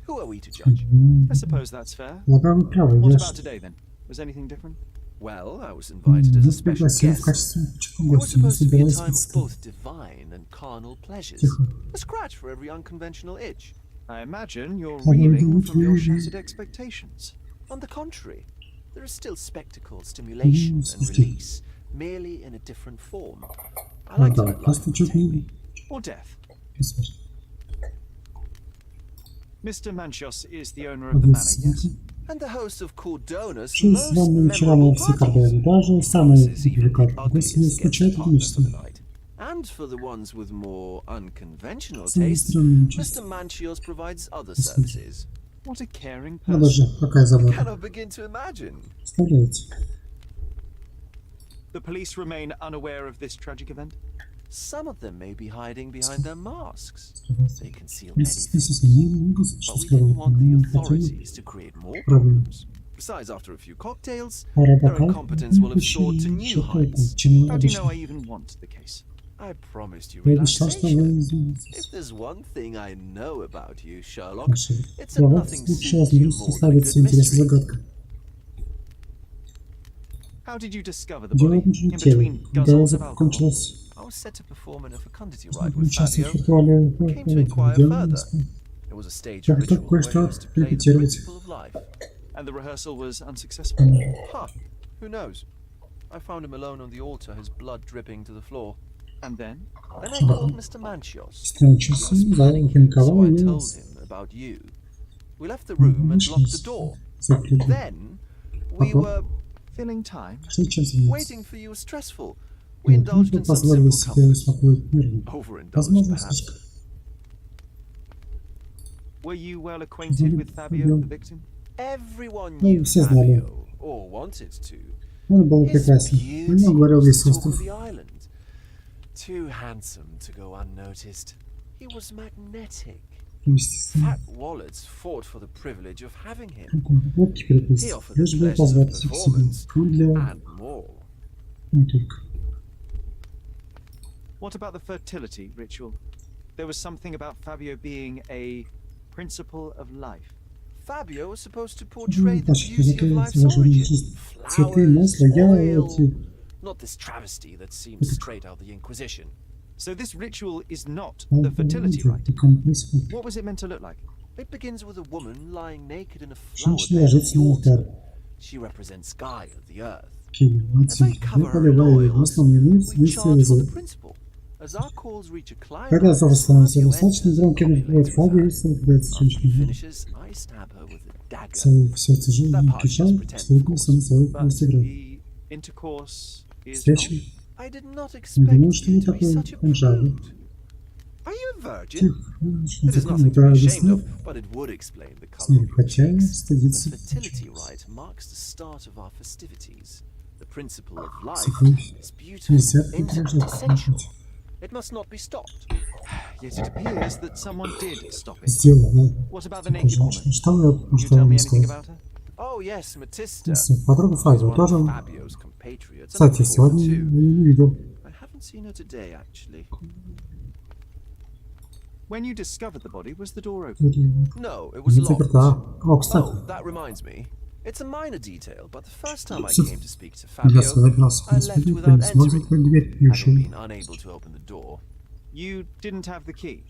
Who are we to judge? I suppose that's fair. Полагаю, вы правы. What Я about today, then? Was anything different? Well, I was invited as a нас special пригласили в guest. качестве It was гостя. Мы supposed to be a собирались time of представить. both divine and carnal pleasures. Тихо. A scratch for every unconventional itch. I imagine you're How will reeling you from your do? shattered expectations. On the contrary, there is still spectacle, stimulation, and слушайте. release, merely in a different form. I Ну like to да, let life просто чуть entertain не... me. Or death. Господи. Mr. Manchios is the owner of the manor, yes? And the host of Cordona's Шесть most званые вечера memorable на все parties. Кордоне. Даже самые This is even the привлекательные. Гости не ugliest скучают guest от partner мечты. for the night. And for the ones with more unconventional Самые tastes, странные Mr. чувства. Manchios provides other services. What a caring Надо person. же, какая забота. Cannot begin to imagine. Представляете? The police remain unaware of this tragic event? Some of them may be hiding behind their masks. They conceal Миссис, anything. я не могу But что we didn't сказать. want Мы the не хотели. authorities to create more Проблем. problems. Besides, after a few cocktails, Пара their бокалов, incompetence will have soared to еще new какой-то, heights. чем How do you know обычно. I even want the case? I promised you Я обещал, что вы relaxation. извинитесь. If there's one thing I know about you, Sherlock, Хорошо. it's Для that вас nothing лучше suits you возможность more than a составить все good интересы mystery. загадка. How did you discover the Дело body? в нашем In теле. between Когда guzzles of alcohol? закончилось, I was set to perform in a fecundity ride with участвовать в Fabio. ритуале Came to inquire дело further. It was a stage Я ritual хотел where he кое-что was to play the репетировать. principle of life. And the rehearsal was unsuccessful? Huh, who knows? I found him alone on the altar, his blood dripping to the floor. And then? Then I called Mr. Manchios. Становчился, He was да, planning it, паниковал, so I и told him about you. We left the room and locked the door. закрыли. Then we Ага. were Filling time? Что чем заниматься? waiting for you was stressful. We Мы indulged in some позволили simple себе comforts. успокоить нервы. Overindulged, Возможно, perhaps. слишком. Were you well acquainted with Fabio, the victim? Everyone Ну, knew все знали. Fabio, or wanted to. Он был His прекрасен. О beauty нем говорил was весь the talk остров. of the island. Too handsome to go unnoticed. He was magnetic. Естественно. Fat wallets fought for the privilege of having him, Водки перепись. He offered Лишь the бы pleasures of позвать их к себе. performance Ну, для... and more. Не только. What about the fertility ritual? There was something about Fabio being a principle of life. Fabio was supposed to Ну, portray the почти beauty of закрылась life's ваша origin. жизнь. Цветы, Flowers, масло, я oil, эти... not this travesty that seems straight out of the Inquisition. So this ritual is not the fertility rite. What was it meant to look like? It begins with a woman lying naked in a flower Женщина bed on ложится the на altar. алтарь. She represents Sky of the earth. Киевать, As they cover her in поливая его oils, основными we действия chant for the вызовут. principle. As our calls reach a Когда climax, зов становится Fabio достаточно enters and громким, copulates будет with Фабио her. и совпадается с After he женщиной. finishes, I stab her with a dagger. Целый в сердце жизни That part кричал, just pretend, of следовался на course. свой But пластиград. the intercourse is Встреча. I did not Не expect думал, что you вы to be такой such a конжавый. prude. Are you a virgin? Тихо, что It is закон nothing to это be ashamed объяснил. of, but it would explain the color Снег, of your хотя и cheeks. The стыдится. fertility rite marks the start of our festivities. The principle of life Сухой. is beautiful, Нельзя intimate, прикружать. essential. It must not be stopped. Yet it appears that someone did stop it. Сделал, да. What about the naked woman? Что вы Can you что tell вам me anything сказать? about her? Oh yes, Matista. Подруга She's Фабио one тоже. of Fabio's compatriots. Кстати, and сегодня я too. не видел. I haven't seen her today, actually. When you discovered the body, was the door open? No, it was Не locked. заперта. О, кстати, Oh, that reminds me. It's a minor detail, but the first time I Всё. came to speak to для Fabio, своего глаза I left господи, without не смог entering, закрыть дверь, не ушел. having been unable to open the door. You didn't have the key.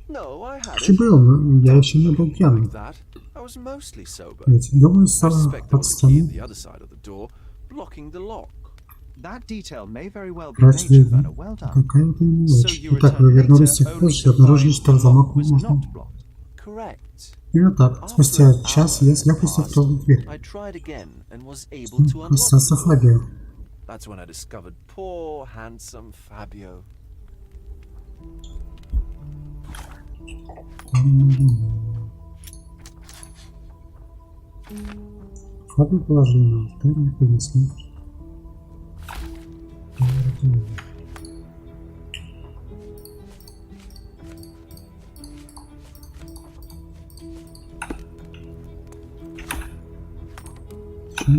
No, I had Что it. было, но я еще не был пьяным. Like that. I was mostly sober. Ведь думаю, I стало suspect there под was a key at стеной. the other side of the door, blocking the lock. That detail may very well be Раз major, видно, Werner. Well done. какая-то So мелочь. you Итак, вы returned вернулись с later тех пор, only что to обнаружили, find что the замок lock was можно. not blocked. Correct. Именно так. Спустя час я с легкостью открыл дверь. I tried again and was able to unlock Остался the door. Фабио. That's when I discovered poor, handsome Fabio. Фабио положили на алтарь и принесли.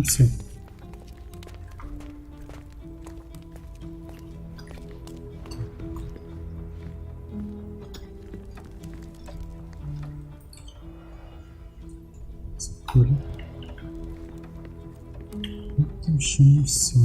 Все. Закрыли. Это еще не все.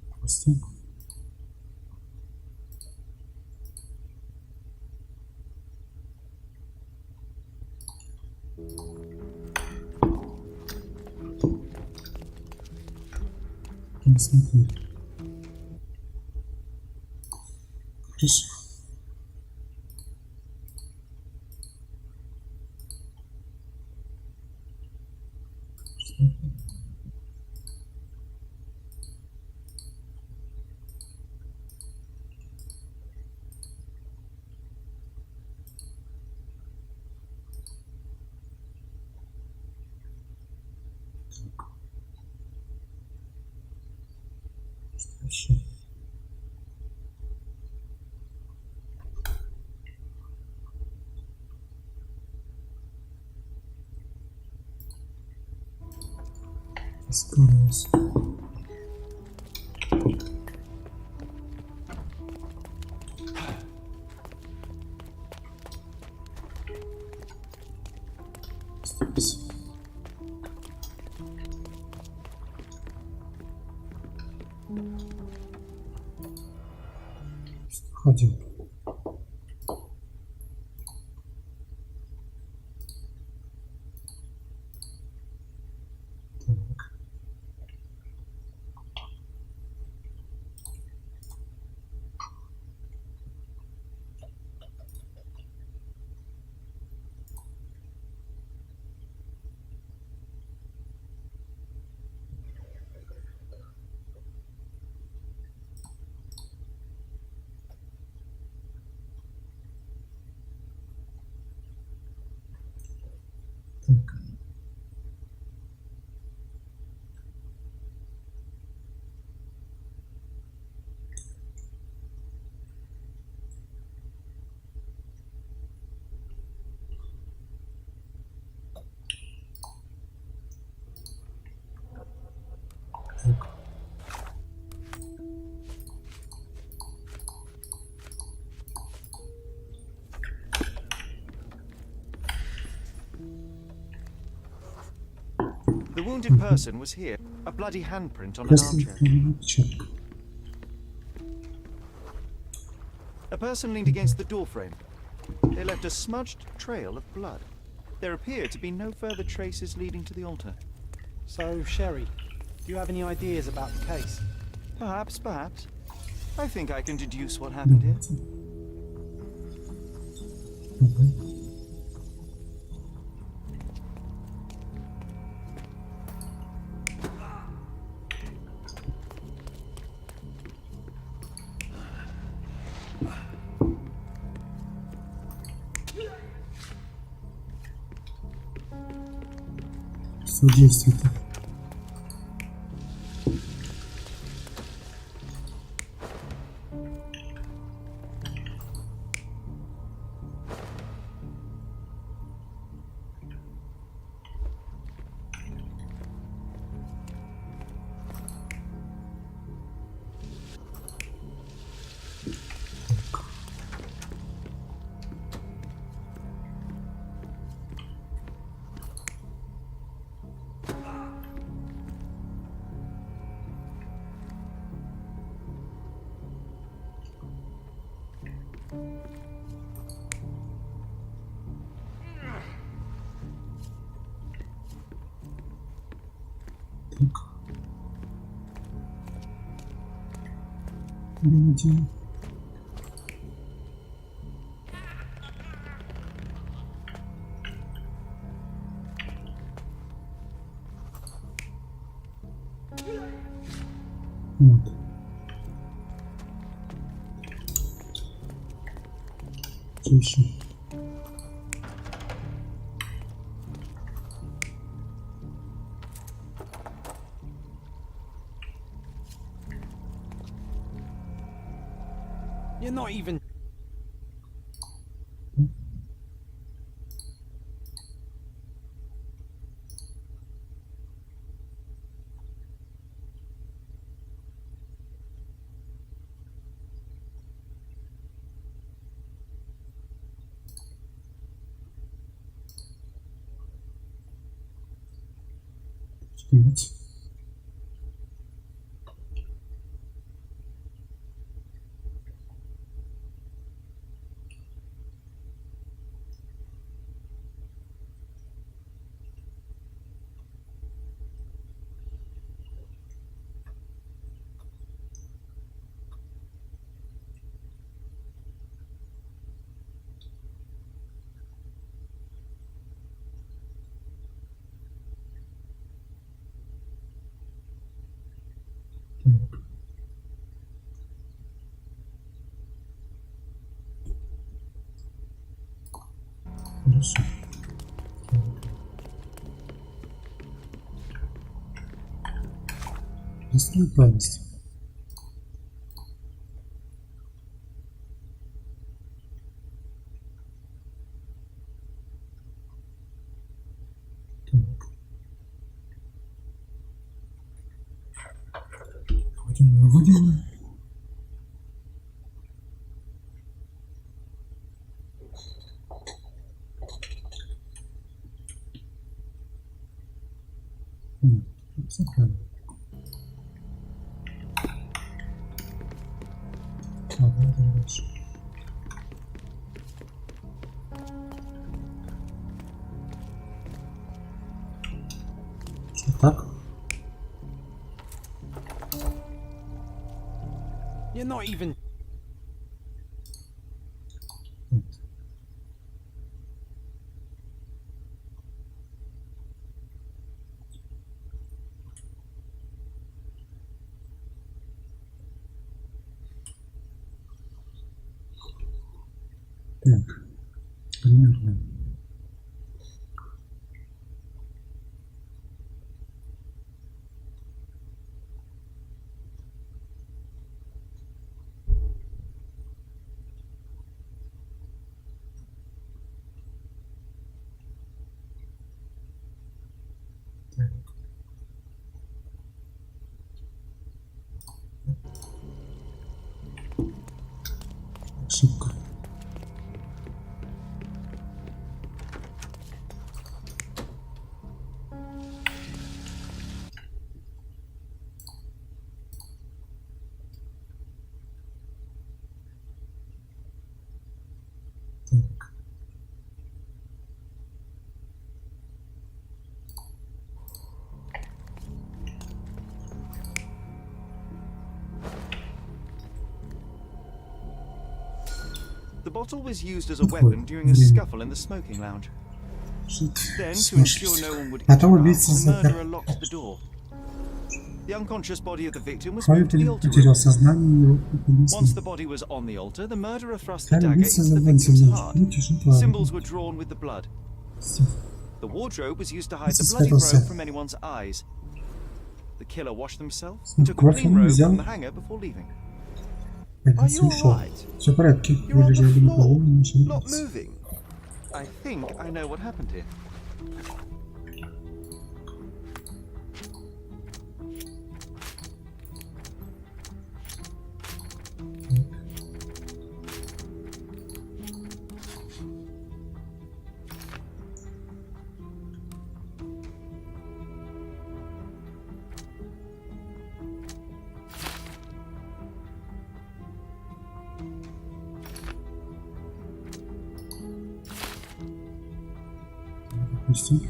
Допустим. Не смотри. Хорошо. Что еще? Исправился. Ходил. Так. wounded person was here. A bloody handprint on an armchair. A person leaned against the doorframe. They left a smudged trail of blood. There appear to be no further traces leading to the altar. So, Sherry, do you have any ideas about the case? Perhaps. I think I can deduce what happened here. Содействуйте. Так. Бензин. Вот. Что еще? You're not even... Что-нибудь. Хорошо. Лесной память. Выводим. Закрываем. Ладно, идем дальше. Что так? You're not even... Так, примерно. Так. Ошибка. Так. The bottle was used as a weapon during a scuffle in the smoking lounge. Then, to ensure no one would interrupt, the murderer locked the door. The unconscious body of the victim was moved to the altar room. Once the body was on the altar, the murderer thrust the dagger into the victim's heart. Symbols were drawn with the blood. The wardrobe was used to hide the bloody robe from anyone's eyes. The killer washed themselves, took a clean robe from the hanger before leaving. Are you alright? Все в порядке. You're on the Вылежали на floor, полу, не not шевелитесь. moving. I think I know what happened here. Допустим.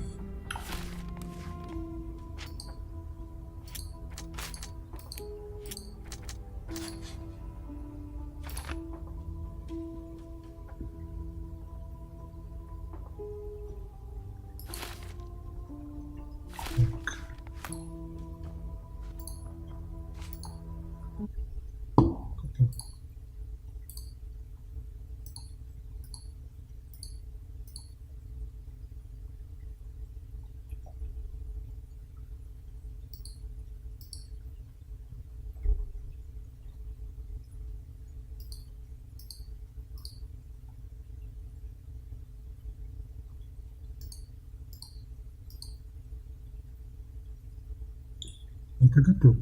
Это готово.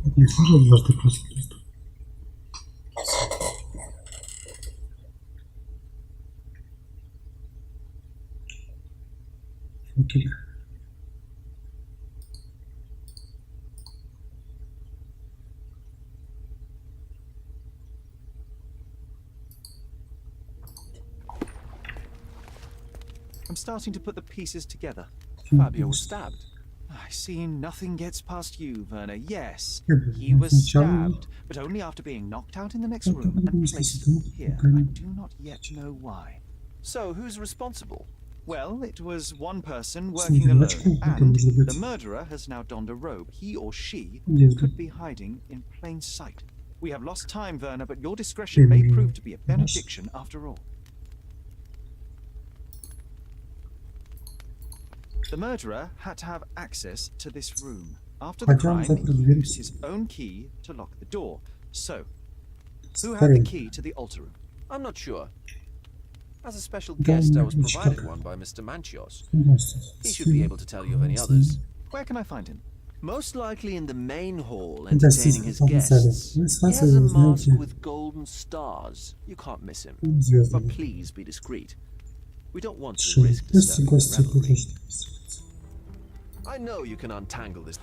Это не сложно дважды просто. Окей. I'm starting to put the pieces together. Fabio was stabbed. I see nothing gets past you, Werner. Yes, Yeah, he was сначала- stabbed, but only after being knocked out in the next room Это and не placed совсем here. пока I не- do not yet know why. So, who's responsible? Well, it was one person working alone, and the murderer has now donned a robe. He or she could be hiding in plain sight. We have lost time, Werner, but your discretion may prove to be a benediction after all. The murderer had to have access to this room. After the crime, he used his own key to lock the door. So, who had the key to the altar room? I'm not sure. As a special guest, I was provided one by Mr. Manchios. He should be able to tell you of any others. Where can I find him? Most likely in the main hall, entertaining his guests. He has a mask with golden stars. You can't miss him. But please be discreet. We don't want to risk disturbing the revelry. I know you can untangle this.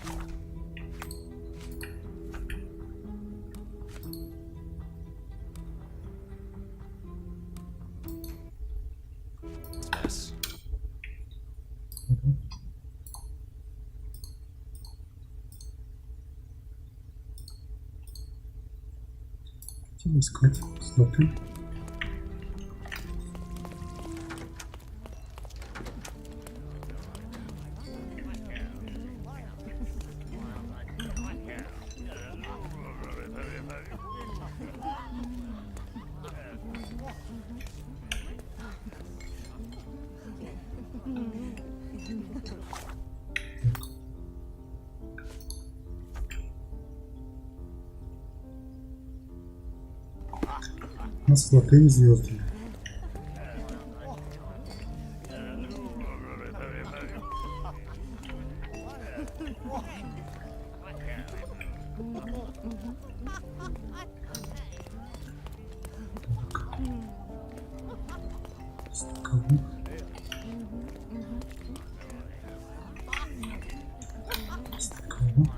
Mess. Хотим искать слоты. У нас золотые звезды. Стыковых. Стыковых.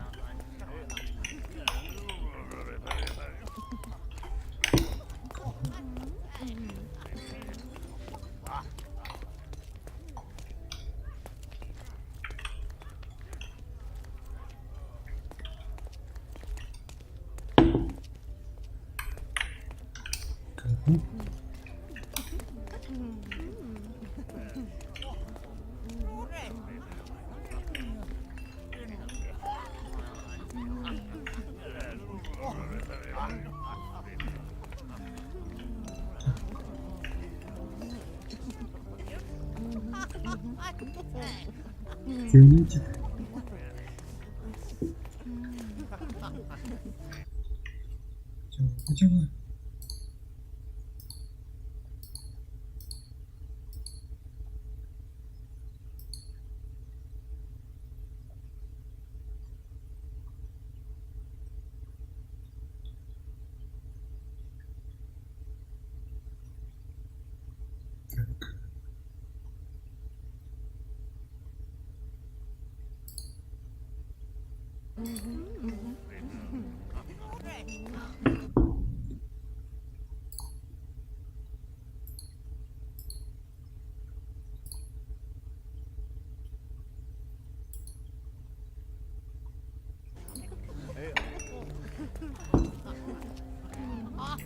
Приветик. Пойдем.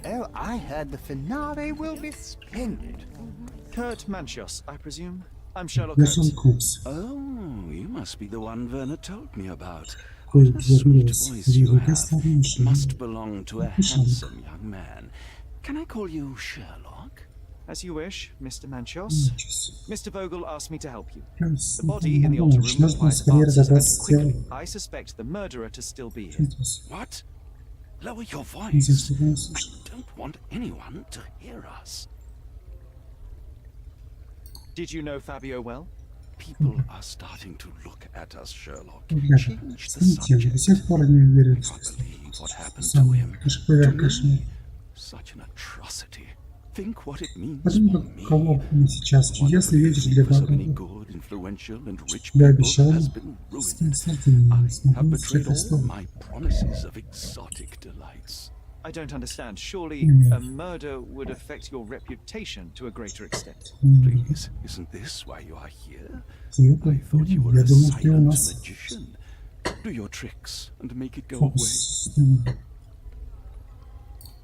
Oh, I heard the finale will be splendid. Kurt Manchios, I presume? I'm Sherlock Я Holmes. Холмс. Oh, you must be the one Werner told me about. Кой What a sweet вернулась voice в you его have. гостиницу. Must belong to a handsome young man. Can I call you Sherlock? As you wish, Mr. Manchios. Сейчас. Mr. Vogel asked me to help you. Плюс, The body in the altar room нужно requires скорее answers, and разобраться с quickly. телом. I suspect the murderer to still be here. Сейчас. What? Lower your Нельзя, voice. чтобы он I слышал. don't want anyone to hear us. Did you know Fabio well? People are starting to look at us, Sherlock. Ребята, Change the смотрите, я до subject. сих пор не уверен, что Believe what happened to самое him. кошмар, кошмар. Such an atrocity. Think what it means Потому for как me. кого мы сейчас, если видишь для So many Бога, good, influential, and rich я people обещал, has been с ruined. кем смерти не I have смогу betrayed всех all историй. my promises of exotic delights. I don't understand. Surely a murder would affect your reputation to a greater extent. Please, isn't this why you are here? I thought you were Я a думал, ты у silent нас magician. Do your tricks and make it go away. фокус с ним.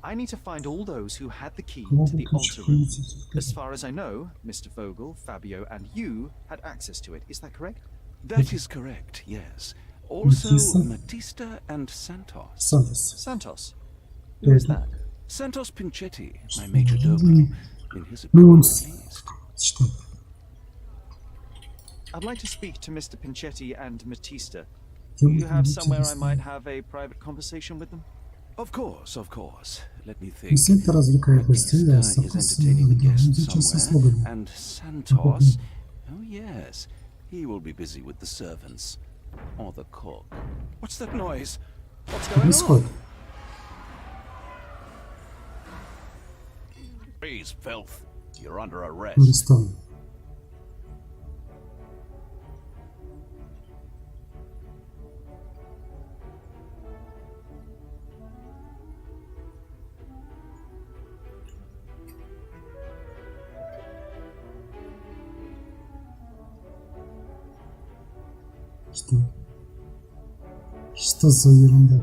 I need to find all those who had the key Кого to the бы altar room. ключ As far as I know, Mr. Vogel, Fabio, and you had access to it. Is that correct? That is correct, yes. Also, Matista and Santos. Сантос. Santos. Who is that? Santos Pinchetti, my major domo, in his Ну, он opinion at least. что? I'd like to speak to Mr. Pinchetti and Matista. Я Do you буду have somewhere I интересно. might have a private conversation with them? Of course, of course. Let me think. Синта развлекает гостей, а Matista is Сантос entertaining the guests сейчас со somewhere, слугами. and Santos, oh yes, he will be busy with the servants. Or the cook. What's that noise? What's Что going происходит? on? Freeze, filth. You're under arrest. Арестован. Что? Что за ерунда?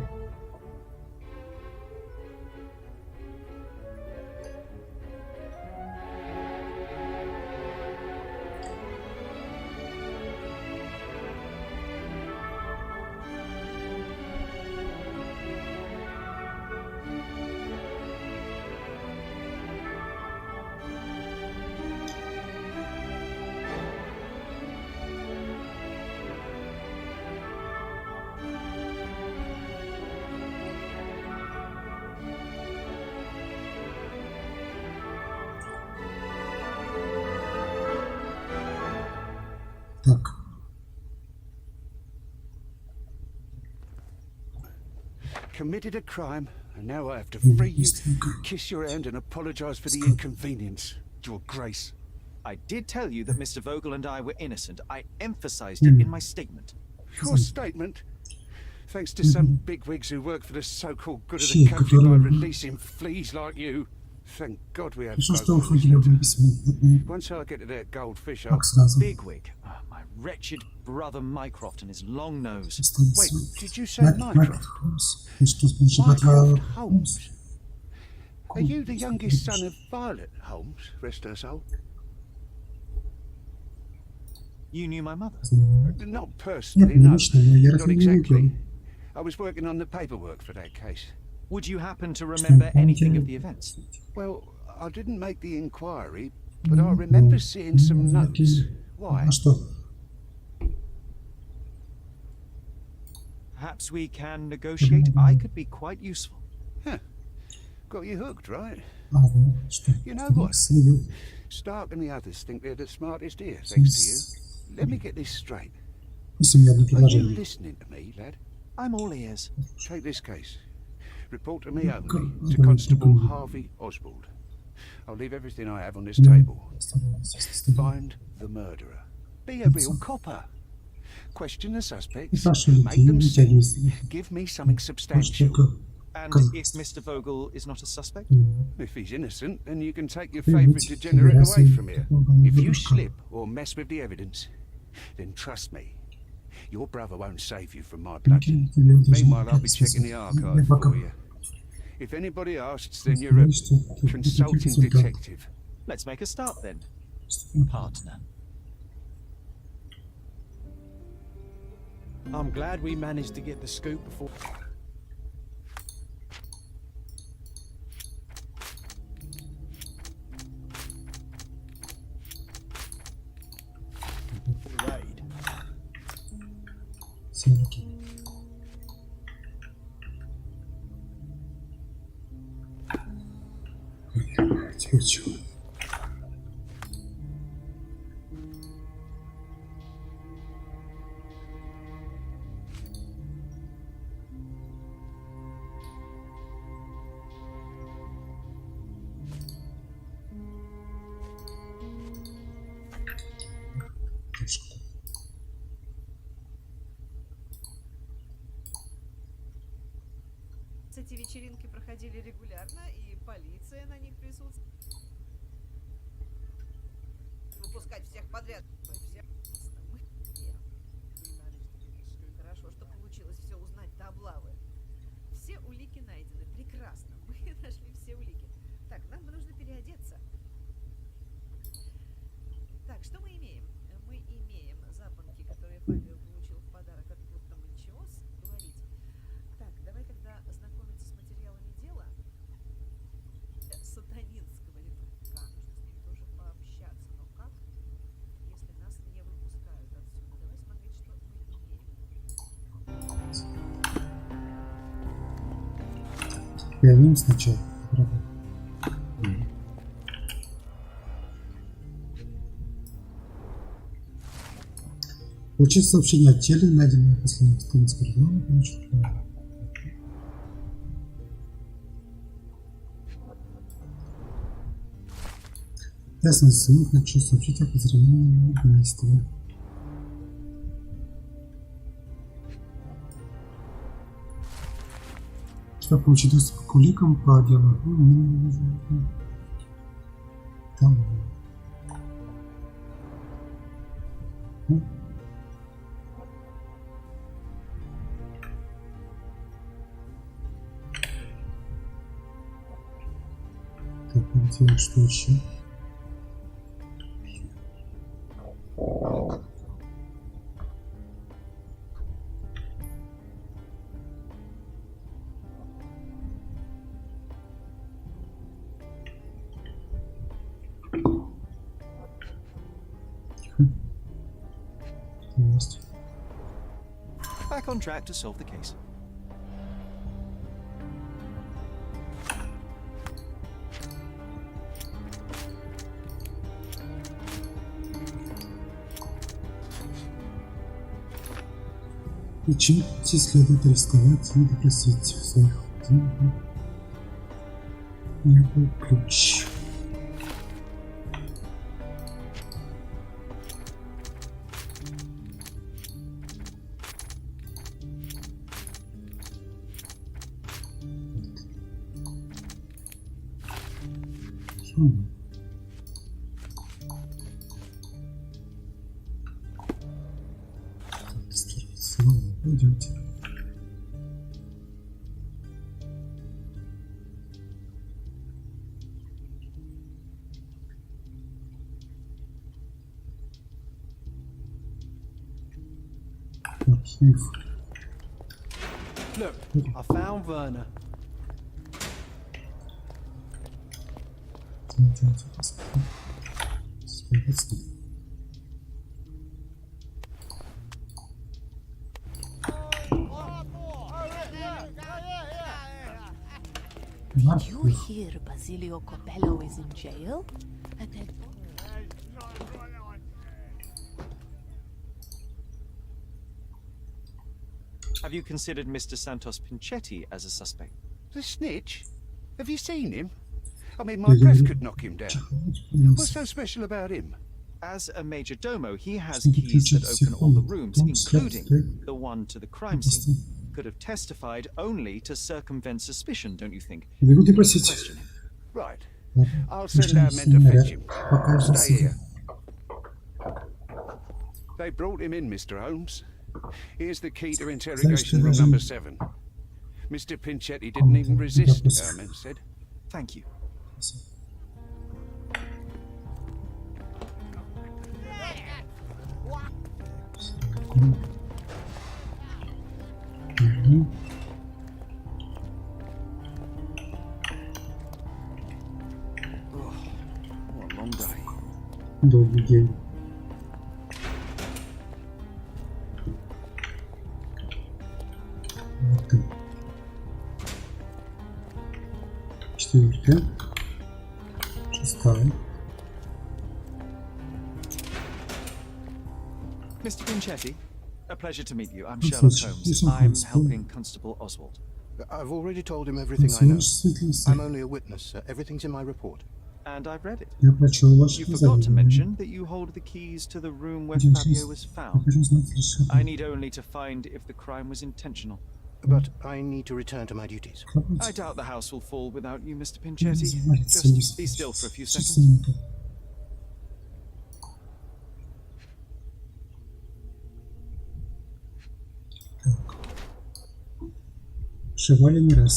Так. Committed a crime, and now I have to Ну, free you, быстренько. kiss your hand, and apologize for the inconvenience, Your Grace. I did tell you that Mr. Vogel and I were innocent. I emphasized it in my statement. Your statement? Thanks to some bigwigs who work for the so-called good of Чей, the country by который- releasing fleas like you. Thank God we have Хорошо, что Vogel. уходили об письмо. Once I get to that goldfish, Как сразу. Bigwig. My wretched brother Mycroft and his long nose. Останется. Wait, did you say Майкрофт Mycroft? Холмс. И что спрашивает Mycroft Холмс? Holmes? Are you the youngest son of Violet Holmes, rest her soul? You knew my mother. Not Нет, personally, не no. лично, но я Not разве не видел. exactly. I was working on the paperwork for that case. Would you happen to remember anything of the events? Well, I didn't make the inquiry, but I remember seeing some notes. Why? А что? Perhaps we can negotiate. I could be quite useful. Huh. Got you hooked, right? Ладно, что? You know what? Следует. Stark and the others think they're the smartest here, thanks to you. Let me get this straight. Есть у меня одно Are you предложение. listening to me, lad? I'm all ears. Take this case. Report to me only, to Constable Harvey Oswald. I'll leave everything I have on this table. Find the murderer. Be a real copper. Question the suspects. Make them see. Give me something substantial. And if Mr. Vogel is not a suspect? If he's innocent, then you can take your favourite degenerate away from here. If you slip or mess with the evidence, then trust me, your brother won't save you from my bludgeon. Meanwhile, I'll be checking the archive for you. If anybody asks, then you're a consulting detective. Let's make a start then, partner. I'm glad we managed to get the scoop before. Raid. Синяки. Теперь чего? Эти вечеринки проходили регулярно, и полиция на них присутствует. Выпускать всех подряд. Хорошо, что получилось все узнать до облавы. Все улики найдены. Прекрасно. Мы нашли все улики. Так, нам нужно переодеться. Так, что мы имеем? Мы имеем запонки, которые Фабио получил в подарок от Манчиос. Говорить. Так, давай тогда знакомиться с материалами дела. Сатанинского летука. Нужно с ним тоже пообщаться. Но как? Если нас не выпускают отсюда. Давай смотреть, что мы имеем. Пианин сначала. Правда. Получить сообщение о теле, найденное после студентского региона, конечно. Ясно, ссылок хочу сообщить о подозреваемом убийстве. Чтобы получить доступ к уликам по делу, там. Так, интересно, что еще? Back on track to solve the case. Почему следует арестовать и допросить в своих делах? Я был ключ. Пойдемте. Архив. Look, I found Werner. you hear Basilio Copello is in jail? And then... Have you considered Mr. Santos Pinchetti as a suspect? The snitch? Have you seen him? I mean, my breath could knock him down. What's so special about him? As a major domo, he has keys that open all the rooms, including the one to the crime scene. Could have testified only to circumvent suspicion, don't you think? Question him. Right. I'll send our men to fetch him. Stay here. They brought him in, Mr. Holmes. Here's the key to interrogation room number 7. Mr. Pinchetti didn't even resist, our men said. Thank you. What a long day. Долгий день. Вот так. 4, 6. Mr. Pinchetti, a pleasure to meet you. I'm Sherlock Holmes. I'm helping Constable Oswald. I've already told him everything I know. I'm only a witness. Everything's in my report. And I've read it. Я прочел ваше You forgot to mention that you hold the keys to the room where Fabio was found. I need only to find if the crime was intentional. But I need to return to my duties. I doubt the house will fall without you, Mr. Pinchetti. Just be still for a few seconds. Шивали не раз.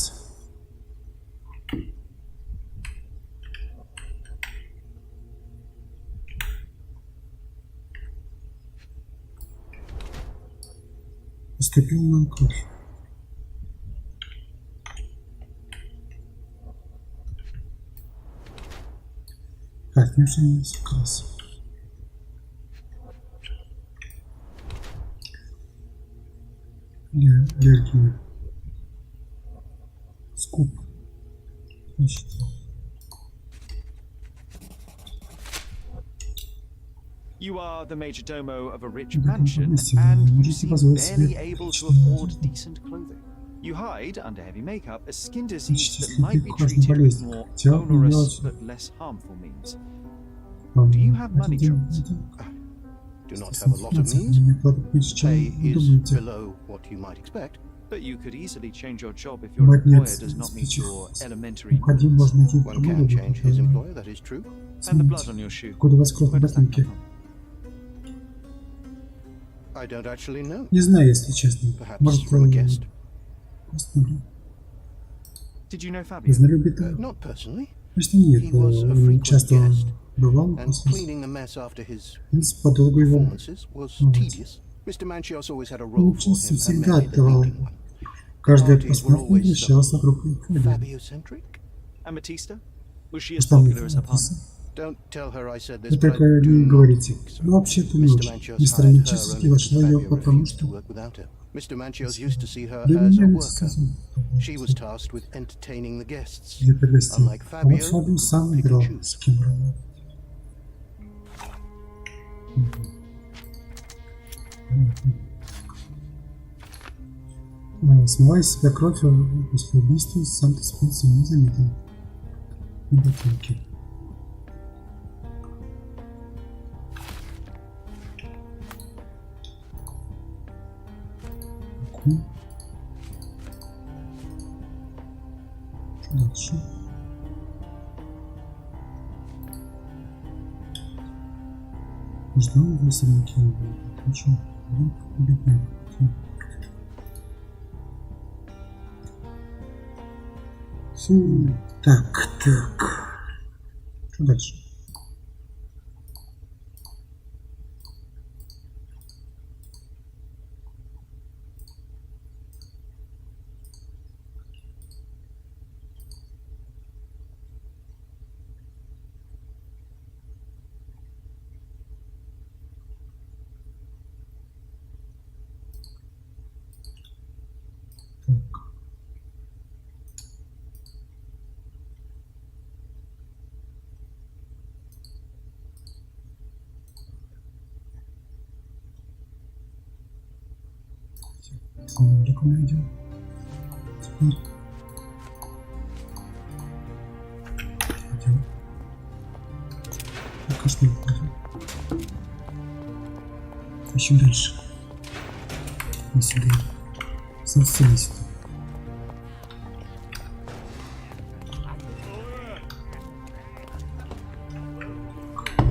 Поступил нам кровь. Так, не уже красиво. Аллергия. Скуп. You are the major domo of a rich mansion, and you seem barely able to afford decent clothing. You hide under heavy makeup a skin disease that might be treated with more onerous but less harmful means. Do you have money troubles? Do not have a lot of means. Pay is below what you might expect. But you could easily change your job if your employer does not meet your elementary needs. One can change his employer, that is true. And the blood on your shoe. Куда у вас кровь на ботинке? I don't actually know. Не знаю, если честно. Может, from a guest. Did you know Fabio? Знали убитого? Not personally. Конечно, нет. He was a frequent Часто guest, бывал. and cleaning the mess after his Подолгу его. performances was tedious. Mr. Manchios always had a role for him, and всегда many the отдавал. leading one. Каждая Parties were постановка always вращалась вокруг Фабио. Fabio-centric? Ametista? Was she as popular as her partner? Don't tell her I said this, Вы but I только do не not говорите. think so. Ну, вообще-то не Mr. очень. Manchios Мистер hired her Манчестер only вошла because ее, Fabio потому refused что to work without her. Mr. Manchios used to see her для as a меня worker. She was tasked with entertaining the guests. для гостей. Unlike А вот Fabio, Фабио who сам could pick играл, and choose. с кем работать. Смывая с себя кровь после убийства, Сантос Пинцо не заметил на ботинке. Что дальше? Ждал его собаки. Отлично. Бедняк. Так. Что дальше? кнопку найдем. Теперь идем. Пока что не пойдем. Еще дальше. Не сюда. Совсем не сюда.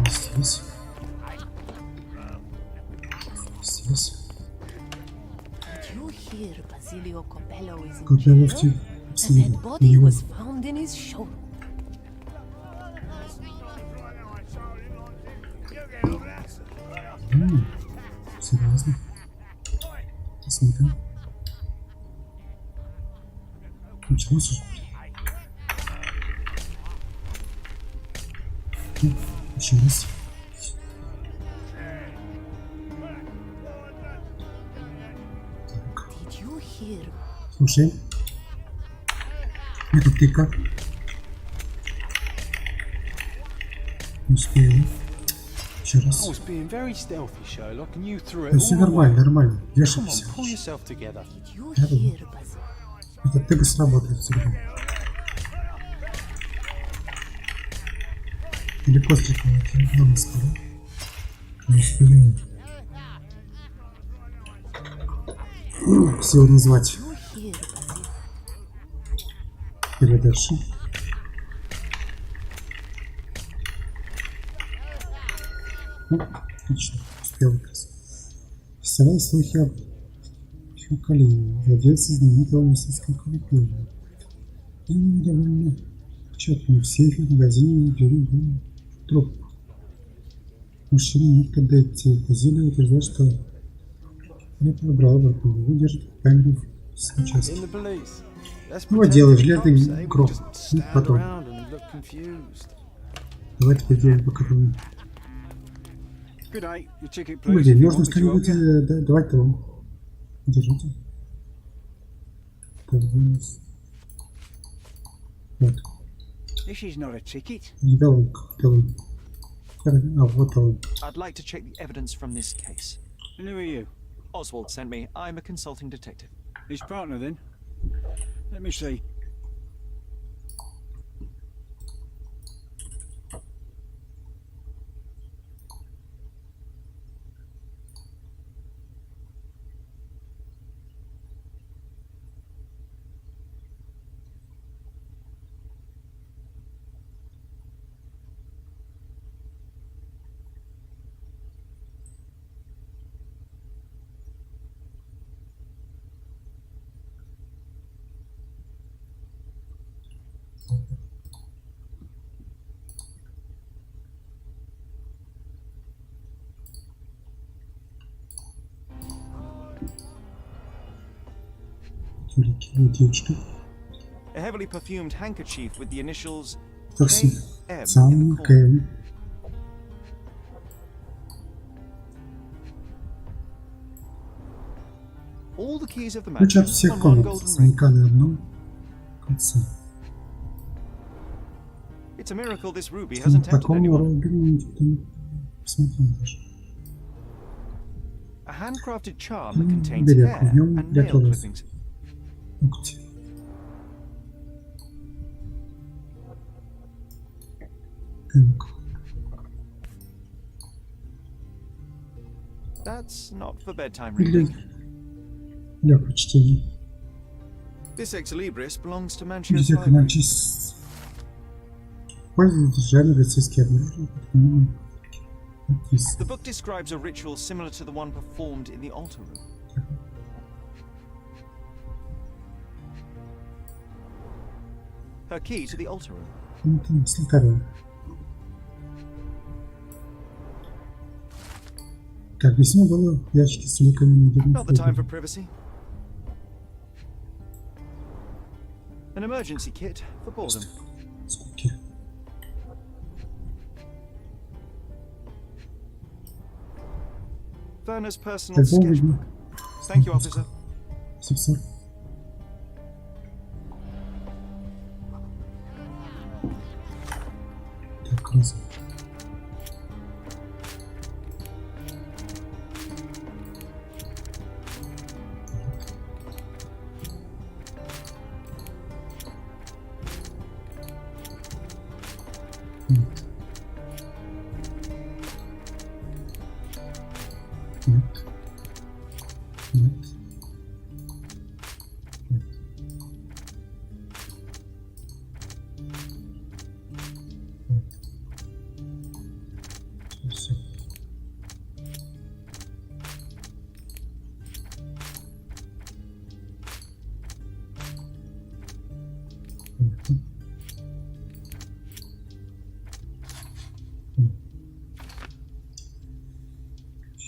Здесь. Здесь. Копелло в тебе. Абсолютно. Серьезно? Посмотрим. Началось уже. Еще раз. Так. Слушай. Это ты как? Успею. Еще раз. Все нормально, нормально. Держимся. Это ты бы сработает всегда. Или после кого-то. Ладно, скоро. Не успею. Всего назвать. Или дальше. Отлично, успел как раз. Представляю слухи об Хюкалине, владельце знаменитого мистического коллектива. И они довольно четко в сейфе, в магазине и жили был труп. Мужчина Нитка Детти Базилия утверждает, что я подобрал его, его держит в камере в участке. Его дело железный гроб. Ну, потом. Давай теперь делаем по которому. Блин, можно что-нибудь давать того. Держите. Вот. Не давай, давай. А вот он. I'd like to check the evidence from this case. And who are you? Oswald sent me. I'm a consulting detective. His partner, then? Let me see. Девушка. A heavily perfumed handkerchief with the initials Такси. KM Сам in the corner. КМ. All the keys of the Ключ от mansion всех on one комнат. golden ring. Замка на одном конце. It's a miracle this ruby hasn't tempted Такому anyone. Робину никто не посмотрел даже. A handcrafted charm that contains Берег hair в нем and nail готовность. clippings. Ногти. Так. That's not for bedtime Для, reading. для прочтения. This ex libris belongs to Manchio's Десятка library. мальчишек. Пользуются жанр российские обнаружения, потому The book describes a ritual similar to the one performed in the altar room. Her key to the altar room. это слетарем. Как письмо было в ящике с ликами на деревне. Not the time for privacy. An emergency kit for boredom. Скуки. Werner's personal Тогда sketchbook. возьму. Thank you, officer. Офицер. Так, раз.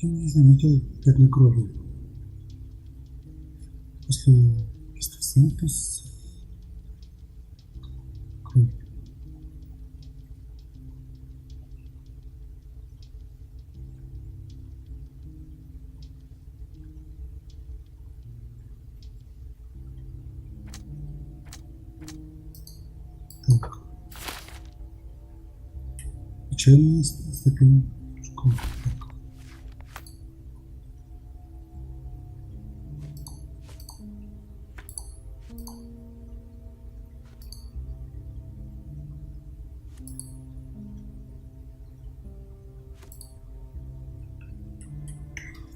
не заметил пятна крови. После экстрасенса кровь. Так. Печальная степень школы.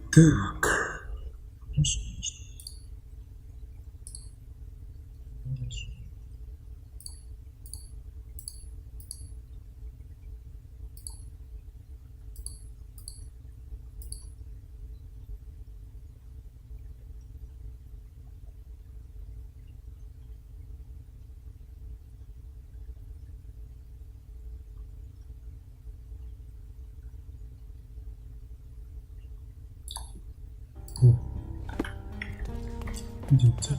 Так. Хорошо. Идемте.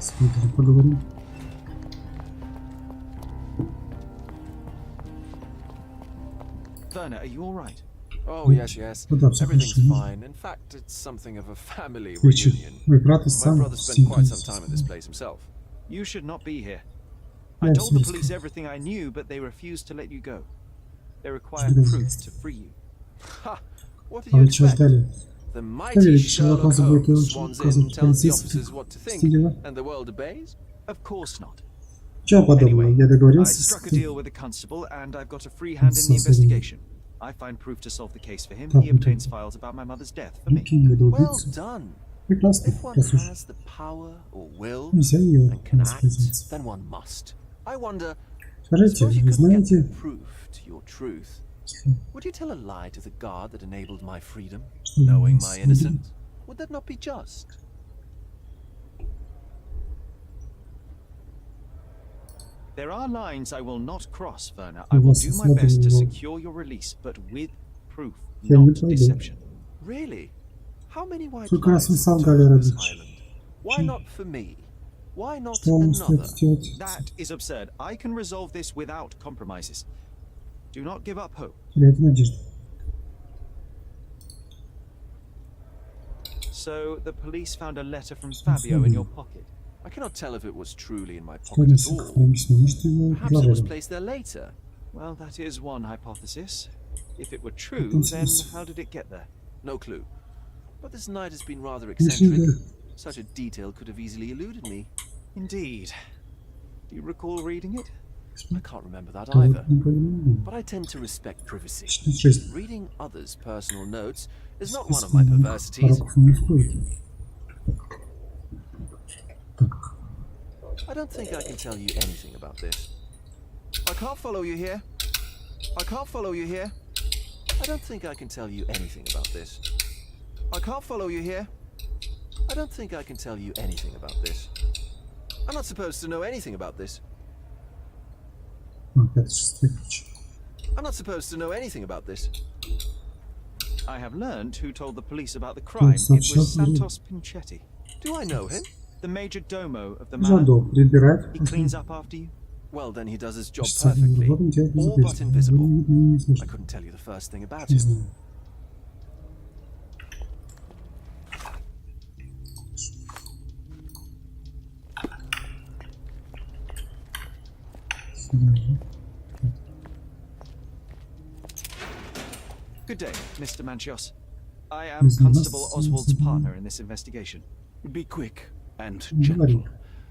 Смотрим, поговорим. Werner, are you all right? Oh, yes. Everything's fine. In fact, it's something of a family reunion. My brother spent quite some time at this place himself. You should not be here. I told the police everything I knew, but they refused to let you go. They require proof to free you. Ha! What did you expect? The mighty Sherlock Holmes swans in and tells the officers what to think, and the world obeys? Of course not. Anyway, I struck a deal with the constable, and I've got a free hand in the investigation. I find proof to solve the case for him. He obtains files about my mother's death for me. Well done. If one has the power or will and can act, then one must. I wonder, suppose you couldn't get proof to your truth. Would you tell a lie to the guard that enabled my freedom, knowing my innocence? Would that not be just? There are lines I will not cross, Werner. I will do my best to secure your release, but with proof, not deception. Really? How many white lies have told on this island? Why not for me? Why not another? That is absurd. I can resolve this without compromises. Do not give up hope. So, the police found a letter from Fabio in your pocket. I cannot tell if it was truly in my pocket at all. Perhaps it was placed there later. Well, that is one hypothesis. If it were true, then how did it get there? No clue. But this night has been rather eccentric. Such a detail could have easily eluded me. Indeed. Do you recall reading it? I can't remember that either. But I tend to respect privacy. Reading others' personal notes is not one of my perversities. I don't think I can tell you anything about this. I can't follow you here. I can't follow you here. I don't think I can tell you anything about this. I can't follow you here. I don't think I can tell you anything about this. I'm not supposed to know anything about this. I'm not supposed to know anything about this. I have learned who told the police about the crime. It was Santos Pinchetti. Do I know him? The major domo of the manor. He cleans up after you? Well, then he does his job perfectly. All but invisible. I couldn't tell you the first thing about him. Good day, Mr. Manchios. I am Constable Oswald's partner in this investigation. Be quick and gentle.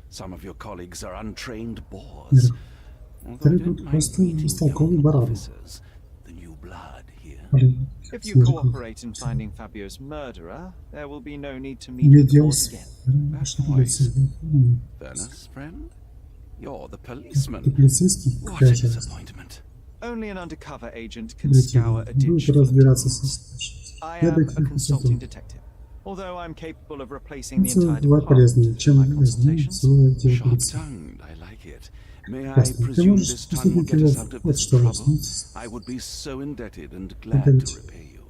Some of your colleagues are untrained boors. Although I don't mind meeting young officers, the new blood here. If you cooperate in finding Fabio's murderer, there will be no need to meet with the boss again. That's nice. Werner's friend? You're the policeman. What a disappointment. Only an undercover agent can scour a ditch. I am a consulting detective. Although I'm capable of replacing the entire department in my consultations. Sharp-tongued, I like it. May I Ясно. Ты presume можешь this time will посадить get его us в out of ход, this что trouble? возьмите. I would be so indebted and glad to repay you.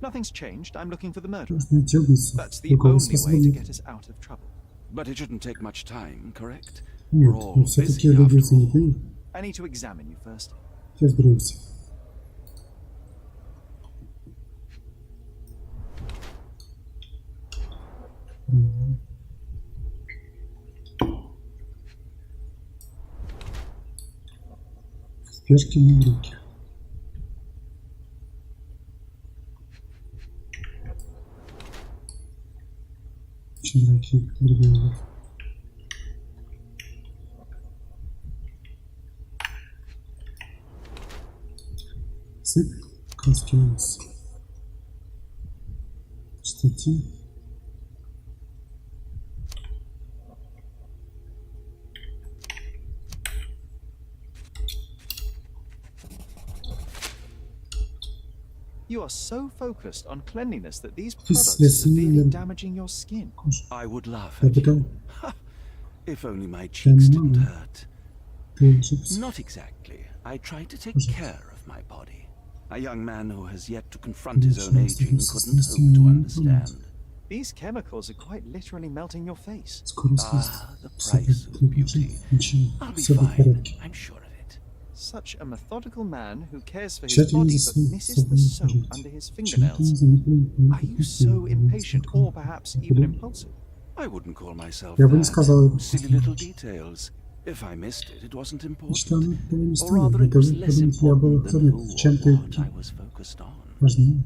Nothing's changed. I'm looking for the murderer. Нужно найти убийцу. That's the Другого only way способа to нет. get us out of trouble. But it shouldn't take much time, correct? Нет, We're all но все-таки busy люди after all. заняты. I need to examine you first. Сейчас беремся. Спешки не в руки. Чудаки, другие. Сыпь, краски волос. Штатив. You are so focused on cleanliness that these Ты products are severely связан. damaging your skin. I would laugh Я at you. потом If only my cheeks didn't hurt. ты ошибся. Not exactly. I try to take care of my body. A young man who has yet to confront his own aging couldn't hope to understand. These chemicals are quite literally melting your face. Скоро съест. Ah, the Всё price будет of beauty. ничего. I'll be Всё будет в fine. порядке. I'm sure of it. Such a methodical man who cares for his Тщательно body за but собой misses the soap under his fingernails. Тщательно заметил. Are you so impatient or perhaps even impulsive? I wouldn't call myself Я бы не that. сказал это. Silly little details. If I missed it, it wasn't Что important. оно того не Or стоило. rather, it Это was less подумать, я был important than who занят or чем-то what I was focused on. важнее.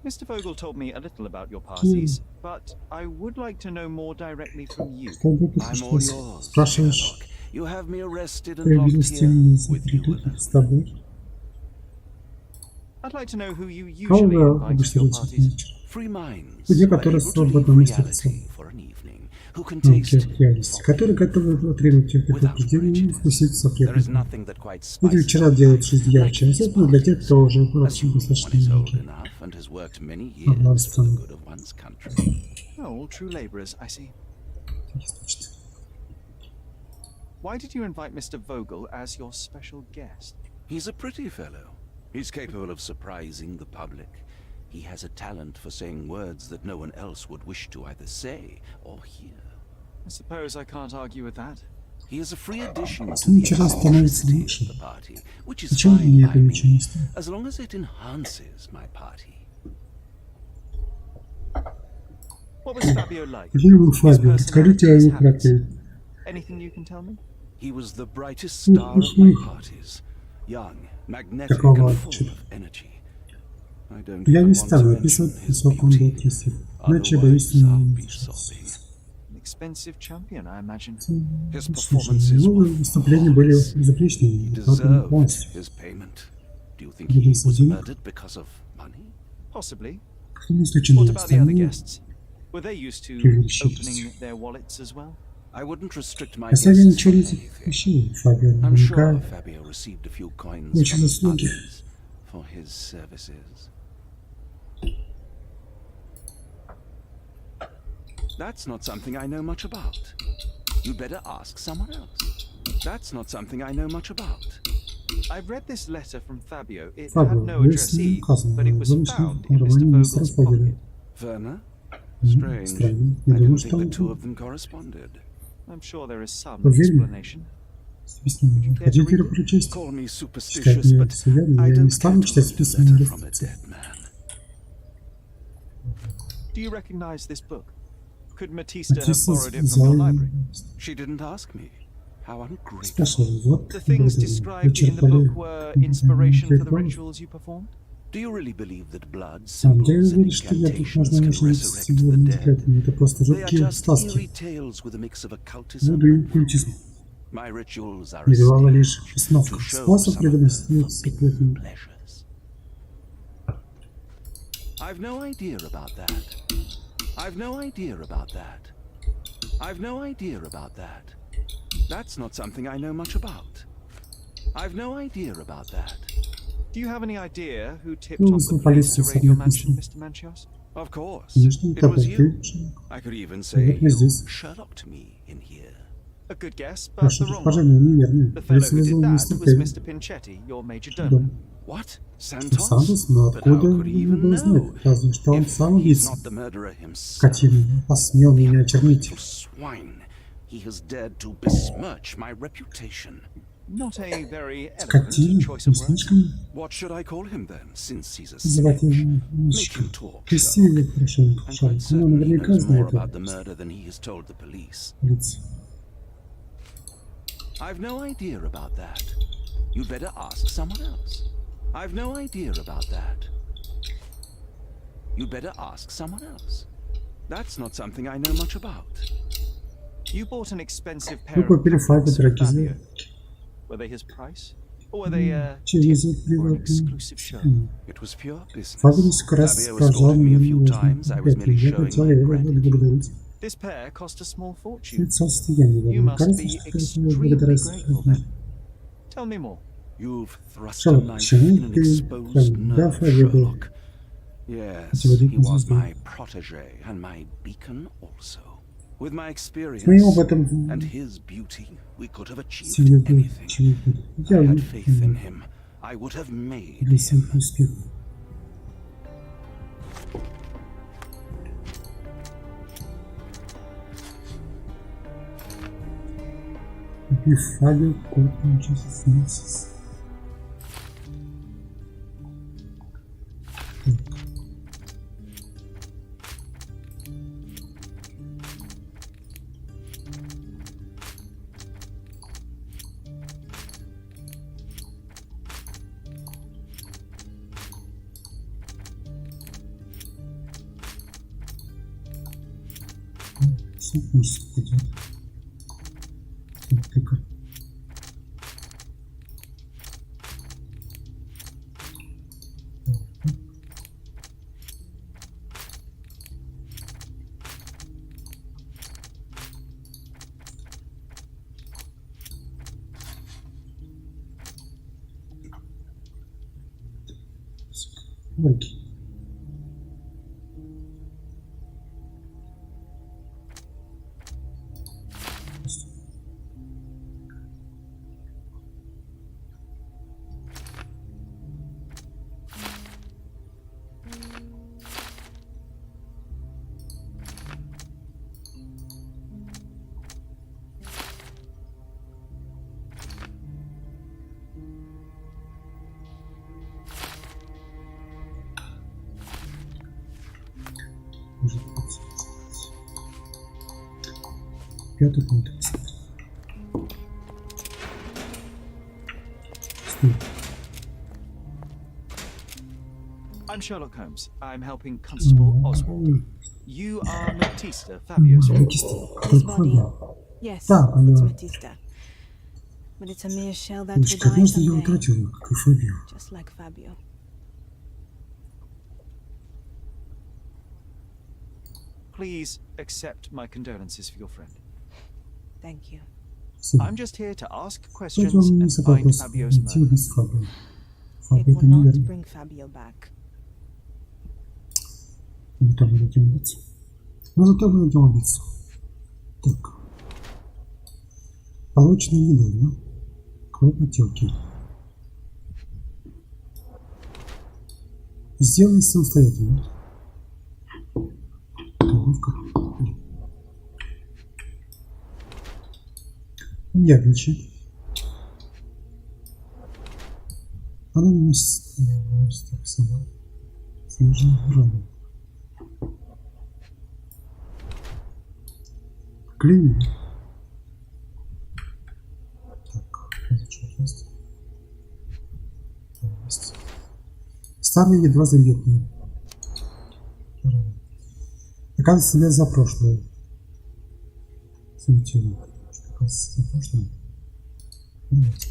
Mr. Vogel told me a little about your parties, but I would like to know more directly from you. Что бы ты I'm all пришлось? yours, Спрашиваешь, Sherlock. You have me arrested and ты locked вместе here меня with you запретить alone. с тобой? I'd like to know who you Кого usually вы invite to обычно your ведете parties. вечер? Free minds, Люди, who are которые able to свободно leave мыслятся. reality for an evening, who can Ну, taste реальности, которые готовы отринуть их without предупреждение и вкусить со There is хлебом. nothing that quite Эти spices вечера up делают life жизнь like ярче, these особенно для тех, parties. кто уже As очень you, one достаточно is old великий. enough and has worked many Ага, years for the странно. good of one's country. Oh, all true labourers, I see. Точно. Why did you invite Mr. Vogel as your special guest? He's a pretty fellow. He's capable of surprising the public. He has a talent for saying words that no one else would wish to either say or hear. I suppose I can't argue with that. He is a free addition to Сын the вчера становится eccentricity лучше. of the party, which is Почему fine мне by это ничего не me, стоит? as long as it enhances my party. What was Fabio like? Где был His Фабио? Расскажите о personality, his его habits. характере. Anything you can tell me? He was the brightest star of my parties. Young, magnetic, Такого and full чуда. of energy. I don't Я even не want стану to описывать, mention his насколько он был beauty. красив. Иначе, Otherwise, боюсь, I'll не be sobbing. An expensive champion, I imagine. His Слушай, performances его were выступления были flawless. He безупречными, поэтому deserved полностью. his payment. Do you think he Делись was денег. murdered because of money? Possibly. Не исключено, What about the other остальные guests? Were they used to преувеличивают. opening their wallets as well? I wouldn't restrict my Касание guests ничего from не anything. запрещает. Фабио I'm sure наверняка Fabio received a few coins очень from заслуги. others for his services. That's not something I know much about. You'd better ask someone else. That's not something I know much about. I've read this letter from Fabio. It Фабио, had no здесь не addressee, указано, but it was выручено found в in Mr. романе мистера Vogel's Фогеля. pocket. Werner? Странно. Strange. Я I думаю, didn't что think the two of them corresponded. I'm sure there is some Уверен? explanation. Объяснение. Хотите ли прочесть? Call me Читать superstitious, мне but свидание, I я не don't стану care to читать read a письменные letter from a листы. dead man. Do you recognize this book? Could Matista have Матисса borrowed it from взял your его. library? She didn't ask me. How ungrateful. Спрашиваю, вот The things благодарю. described in the Вычерпали book were inspiration for the ритуал. rituals you performed? Do you really believe that blood, Сам я symbols, and уверен, что я тут incantations можно can начать с resurrect the символами dead? заклятиями. Это просто They are жуткие just сказки. eerie tales with a mix of occultism Воду и and культизм. My rituals are a Ритуалы stage лишь to постановка, show способ some of the преподносить forbidden секретные. pleasures. I've no idea about that. I've no idea about that. I've no idea about that. That's not something I know much about. I've no idea about that. Do you have any idea who tipped Ну, off the вызвал police to полицию raid your mansion, совместно. Mr. Manchios? Of course. Конечно, It это was был you. ты, Шерлок. I could even Вот say мы you здесь. Sherlocked me in here. A good guess, but Ваше the wrong предположение one. неверное. The fellow Если who did вызвал that мистер was Кевин. Mr. Pinchetti, your major domo. What? Сантос, но But how откуда could he even он знает? know? Разве что он If сам he's убийца. not the murderer himself. Скотина, посмел меня очернить. Swine. He has dared to besmirch my reputation. Not a very eloquent Скотина, choice не of words. слишком What should I call him then, since he's a называть его Make немножечко him talk, красивее, Sherlock. хорошо, I'm quite Шарлок. Но certain he наверняка knows more знает about the это murder than he has told the police. лицо. I've no idea about that. You'd better ask someone else. I've no idea about that. You'd better ask someone else. That's not something I know much about. You bought an expensive Вы pair of купили Фабио pants for дорогие Fabio. звезды. Were they his price? Or were they a Через tip for an exclusive show? It was pure business. Фабио несколько раз Fabio сказал escorted me мне a few нужно. times. I was merely Я showing хотел my его gratitude. благодарить. This pair cost a small fortune. Лицо состояние. You Мне must кажется, be что это extremely благодарность. grateful then. Tell me more. You've thrust a Шерлок, knife почему in an ты exposed когда nerve, Фабио был Sherlock? Yes, путеводитель he was звезды? my protege and my beacon also. With my experience С моим опытом and his beauty, we could have achieved силы anything. чего будет. Я I had уверен, faith in him. I would have made для всех him. успех. Купив Фабио, кот научился сниться. Пусть пойдет. Тыка. Лайки. Может быть. Пятый пункт. Стой. I'm Sherlock Holmes. I'm helping Constable Oswald. You are Matista, Fabio's friend. His body. Yes, Да, it's но Matista. But it's a mere shell that уж will die конечно я someday, утратил, как и Фабио. just like Fabio. Please accept my condolences for your friend. Thank you. I'm just here to ask Тут questions он не and задал find вопрос. Fabio's Найти murderer. убийц Фабио. It Фабио это will not неверно. bring Fabio back. Зато мы найдем убийцу. Но зато мы найдем убийцу. Так. Полученное недавно. Кровь отелки. Сделай самостоятельно. Головка. Нервничает. Она наносит так сама. Снежный раны. Клейми. Так, это что есть? Есть. Старые едва заметные. Оказывается, себя за прошлое. Замечательно. Что оказывается за прошлое? Давайте.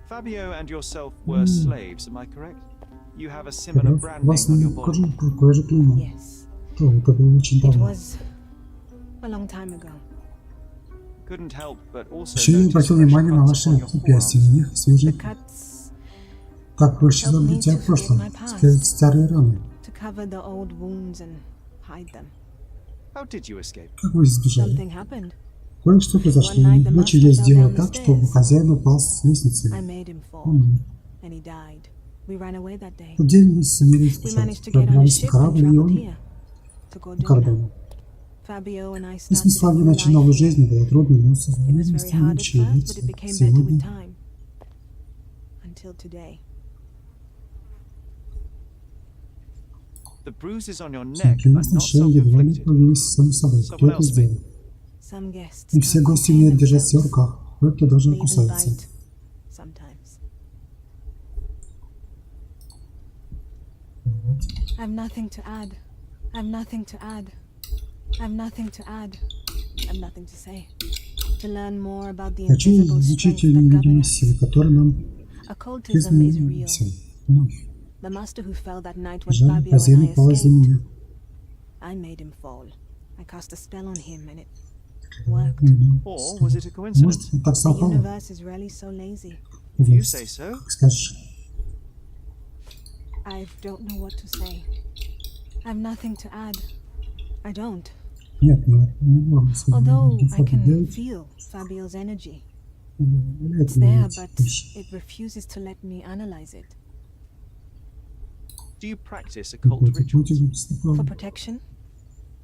Fabio and yourself were slaves, am I correct? You have a similar branding Вас on your не body. покажу такое же клеймо. Yes, То, это было очень it давно. was a long time ago. Couldn't help but also Еще не notice обратил fresh внимания на cuts ваши on your запястья, forearms. на них свежие. The cuts Так проще help me забыть о to forget прошлом, my past. скрыть старые раны. to cover the old wounds and hide them. How did you escape? Как вы избежали? Something happened. Кое-что произошло. Ночью я сделал так, чтобы хозяин упал с лестницы. I made him fall, and he died. We ran away that day. В тот день мы сумели We managed to избежать. get on a Пробрались в ship and корабль, и traveled он here to к Cordova. Кордону. Fabio and I Мы started смысла a new начать life новую here. жизнь было трудно, но It was создали very место hard at лучше. И first, вот but it became better with сегодня time. Until today. The bruises on your neck всякие are not отношения едва не self-inflicted. появились сами собой. Кто это сделал? Some guests И все can't гости contain умеют держать себя в themselves. руках. Кое-кто должен They even кусаться. bite sometimes. I've nothing to add. I've nothing to add. I've nothing to add. I've nothing to say. To learn more about the Хочу invisible изучить strength that govern невидимые us. силы, которые нам Occultism is real. все. Вновь. The master who fell that night when Жаль, Fabio and хозяин I упал из-за escaped. меня. I made him fall. I cast a spell on him and it worked. Or was it a Может, coincidence? он так The совпало? universe is really so lazy. If you say so. Как скажешь. I don't know what to say. I've nothing to add. I don't. Нет, но не можем Although I сегодня can делать. feel Fabio's energy. Это It's there, не but больше. it refuses to let me analyze it. Do you practice occult Какой-то rituals? путь выпустил For правду. protection?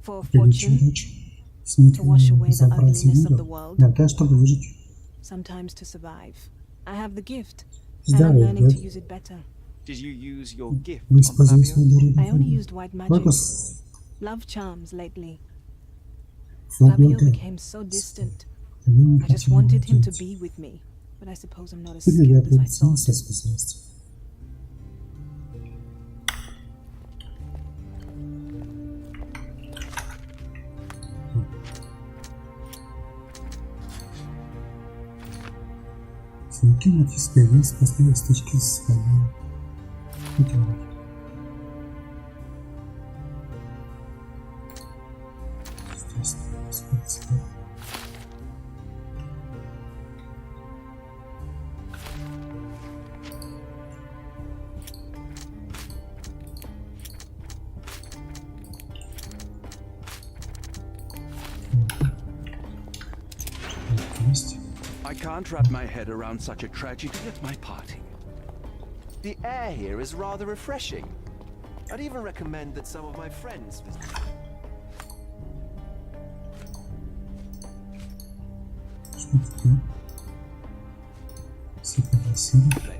For Приличие fortune? удачи. Смыть To wash away the безобразие ugliness of мира. the world? Иногда, чтобы выжить. Sometimes to survive. I have the gift, and I'm Здоровье. learning to use it better. Did you use your gift Вы on используете Fabio? свой дар. I only used white magic, Только love charms lately. Фабио Fabio became so distant. не I just хотел wanted him to делать. be with me, but I suppose I'm not as Теперь я skilled as I полностью thought. со способностью. Синяки Матис появился после стычки с Фабио. I can't wrap my head around such a tragedy at my party. The air here is rather refreshing. I'd even recommend that some of my friends visit. Что такое? Все пригласили.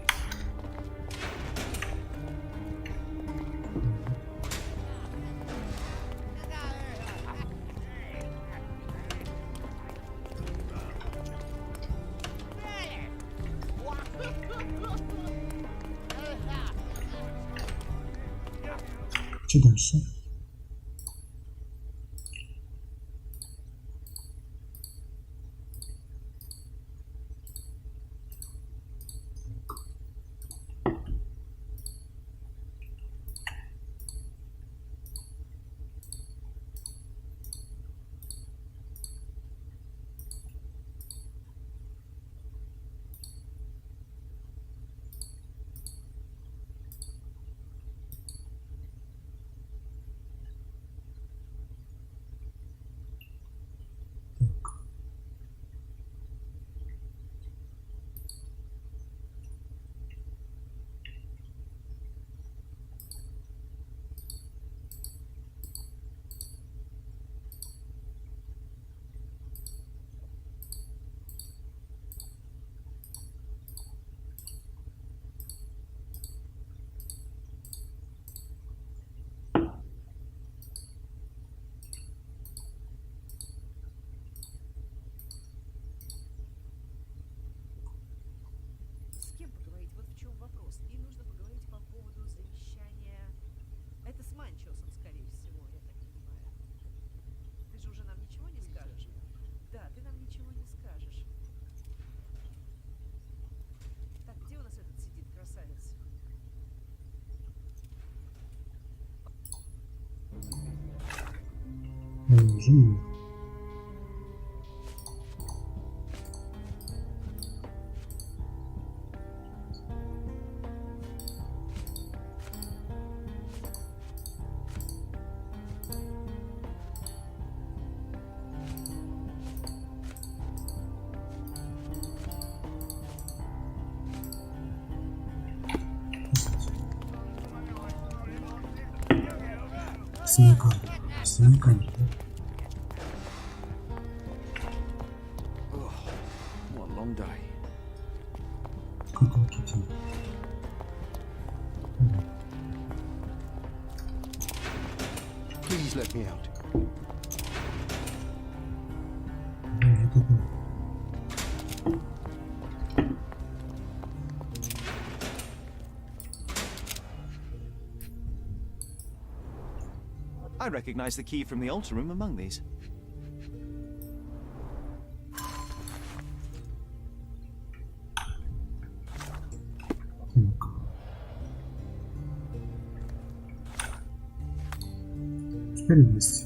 Что дальше? С кем поговорить? Вот в чем вопрос. Им нужно поговорить по поводу завещания. Это с Манчосом, скорее всего, я так понимаю. Ты же уже нам ничего не скажешь? Да, ты нам ничего не скажешь. Так, где у нас этот сидит красавец? Жена. Семейка. Семейка. What a long day. Какого китина? Please let me out. I recognize the key from the altar room among these. Теперь есть.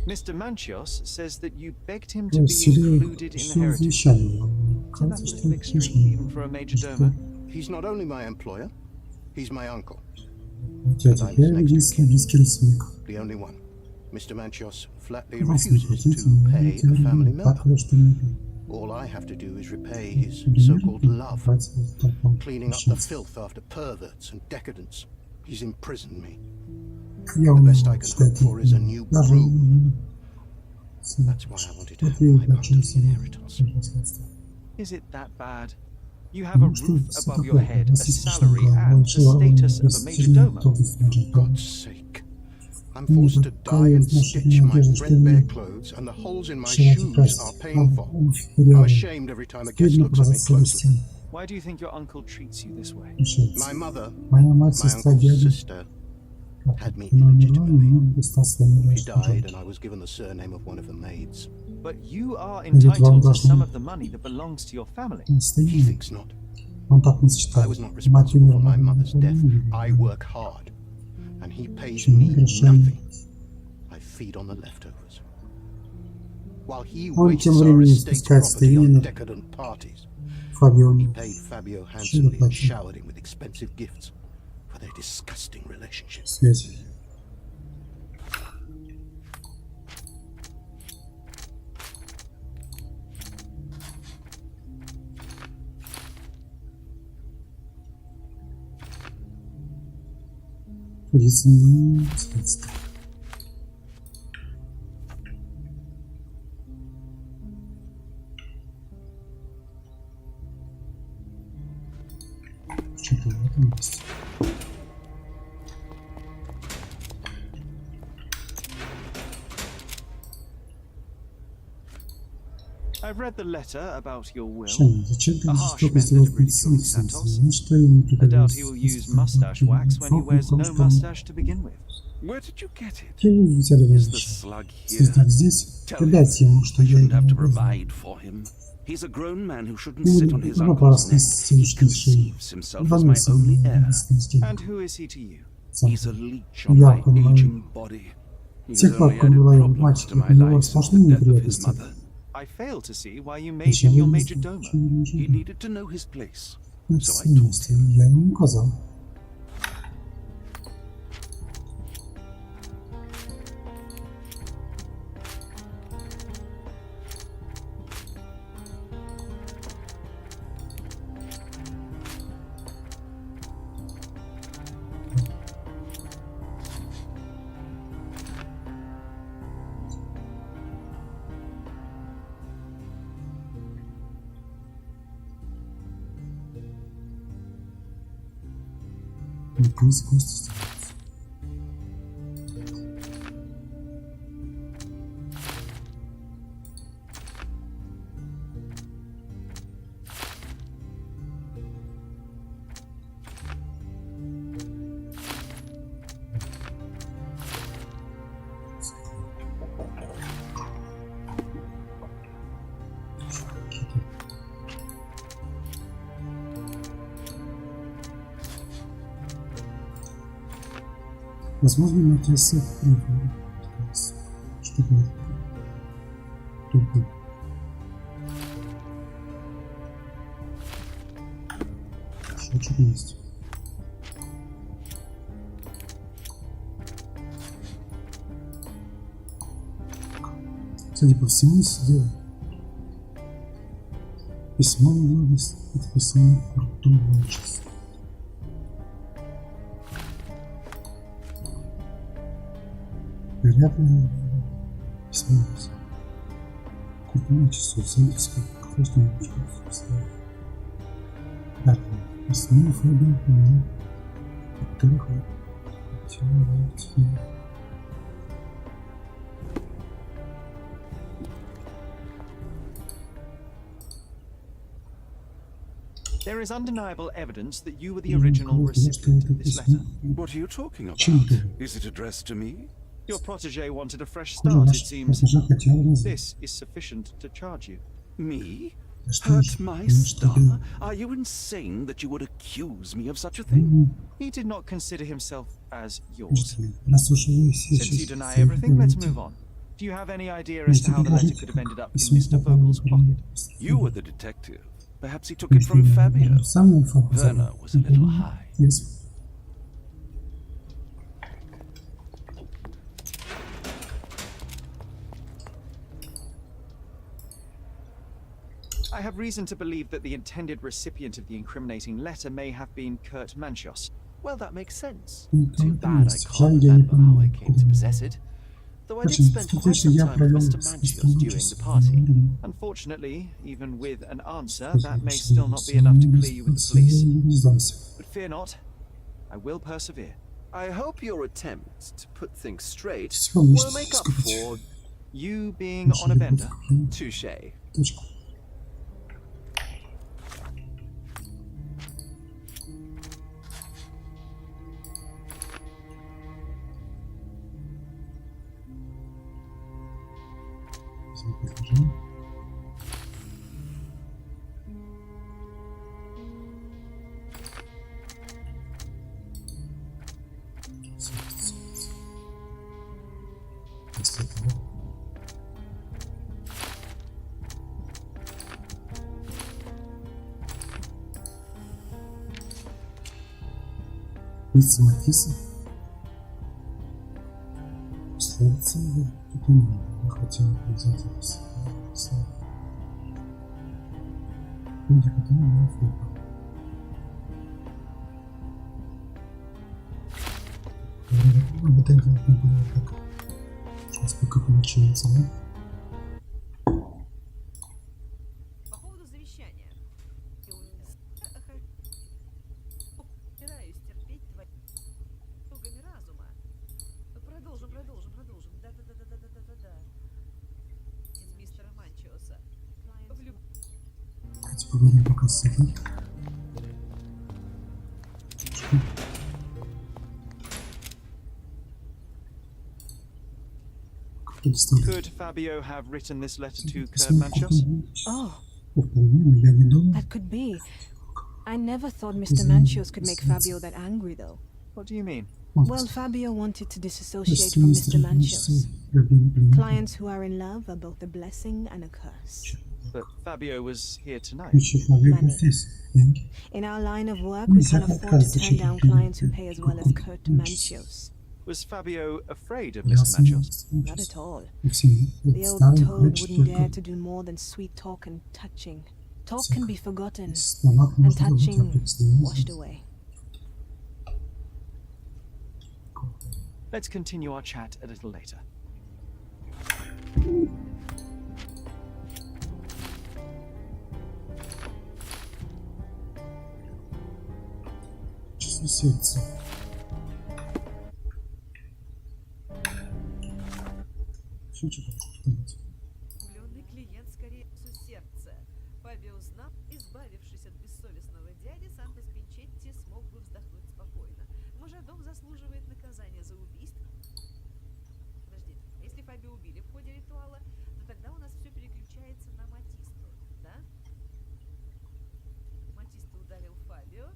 Mr. Manchios says that you begged him to be included in the heritage. Isn't that a little extreme, even for a major domo? He's not only my employer, he's my uncle. The only one. Mr. Manchios flatly refuses to pay a family member. All I have to do is repay his so-called love, cleaning up the filth after perverts and decadents. He's imprisoned me. The best I can hope for is a new broom. That's why I wanted to have my part of the inheritance. Is it that bad? You have a roof above your head, a salary, and the status of a major domo. For God's sake. I'm forced to dye and stitch my threadbare clothes, and the holes in my shoes are painful. I'm ashamed every time a guest looks at me closely. Why do you think your uncle treats you this way? My mother, my uncle's sister, had me illegitimately. She died, and I was given the surname of one of the maids. But you are entitled to some of the money that belongs to your family. He thinks not. I was not responsible for my mother's death. I work hard, and he pays me nothing. I feed on the leftovers. While he wastes our estate property on decadent parties, he paid Fabio handsomely and showered him with expensive gifts for their disgusting relationship. Что-то в этом есть. I've read the letter about your will. Зачем ты A здесь harsh только method сделал of ridiculing Santos? Santos. Ничто ей не I doubt пригодилось. he will use mustache wax when he wears no mustache to begin with. Where did you get it? Где вы взяли Is the вещи? slug here? Свисток здесь? Tell Передайте ему, что I я shouldn't have to его возьму. provide for him. He's a grown man who shouldn't Ну, sit on his ну, uncle's просто neck. с He девушкой шеи. conceives himself as my Ванесса, only heir. And who is he to you? He's a leech on my aging body. He С тех has пор, only как added была его problems мать, to my у него life since сплошные the death of his неприятности. mother. I fail to see why you made him your major domo. He needed to know his place, Это so I taught ценности, him. я ему указал. Пусть кости становятся. Возможно, матраса чтобы тут шочек есть. Судя по всему, сидел письмо на главность подписано крутого часа. Вероятно, письменность. Купленные часов, сандерское прохождение часов. Пятое. Основные фабрики, которых There is undeniable evidence that you were the original recipient of this letter. What are you talking about? Is it addressed to me? Your protege wanted a fresh start, it seems. This is sufficient to charge you. Me? Hurt my star? Are you insane that you would accuse me of such a thing? He did not consider himself as yours. Since you deny everything, let's move on. Do you have any idea as to how the letter could have ended up in Mr. Vogel's pocket? You were the detective. Perhaps he took it from Fabio. Werner was a little high. I have reason to believe that the intended recipient of the incriminating letter may have been Kurt Manchios. Well, that makes sense. Too bad I can't remember how I came to possess it. Though I did spend quite some time with Mr. Manchios during the party. Unfortunately, even with an answer, that may still not be enough to clear you with the police. But fear not, I will persevere. I hope your attempt to put things straight will make up for you being on a bender. Touché. Лица Матисса. Условиться его тут не надо. Я хотел взять это слово. Люди, которые не фото. Об этом делать не буду так. Сейчас пока получается, да? По поводу завещания. Стараюсь терпеть твои слугами разума. Продолжим. Да. Из мистера Манчиоса. Давайте поговорим пока с этим. Could Fabio have written this letter to Kurt Manchios? Oh, that could be. I never thought Mr. Manchios could make Fabio that angry, though. What do you mean? Well, Fabio wanted to disassociate from Mr. Manchios. Clients who are in love are both a blessing and a curse. But Fabio was here tonight. Money. In our line of work, we can't afford to turn down clients who pay as well as Kurt Manchios. Was Fabio afraid of Mr. Manchios? Not at all. The old toad wouldn't dare to do more than sweet talk and touching. Talk can be forgotten, and touching washed away. Let's continue our chat a little later. Сердце. Влюбленный клиент скорее сердце. Фабио знал, избавившись от бессовестного дяди, Санто-Спинчетти смог бы вздохнуть спокойно. Может, дом заслуживает наказания за убийство? Подожди, если Фабио убили в ходе ритуала, то тогда у нас все переключается на Матисту, да? Матиста ударил Фабио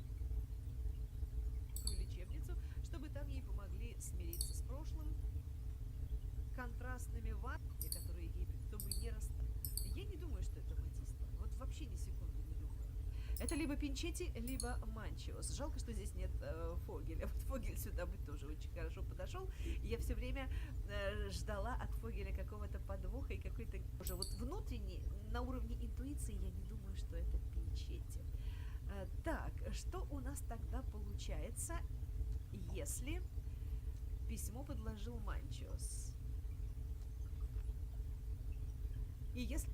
в лечебницу, чтобы там ей помогли смириться с прошлым, контрастными ваннами, которые ей, чтобы не расстаться. Я не думаю, что это Матиста. Вот вообще ни секунды не думаю. Это либо Пинчетти, либо Манчиос. Жалко, что здесь нет Фогеля. Вот Фогель сюда бы тоже очень хорошо подошел. И я все время ждала от Фогеля какого-то подвоха и какой-то уже вот внутренний, на уровне интуиции, я не думаю, что это Пинчетти. Так, что у нас тогда получается, если письмо подложил Манчиос? И если...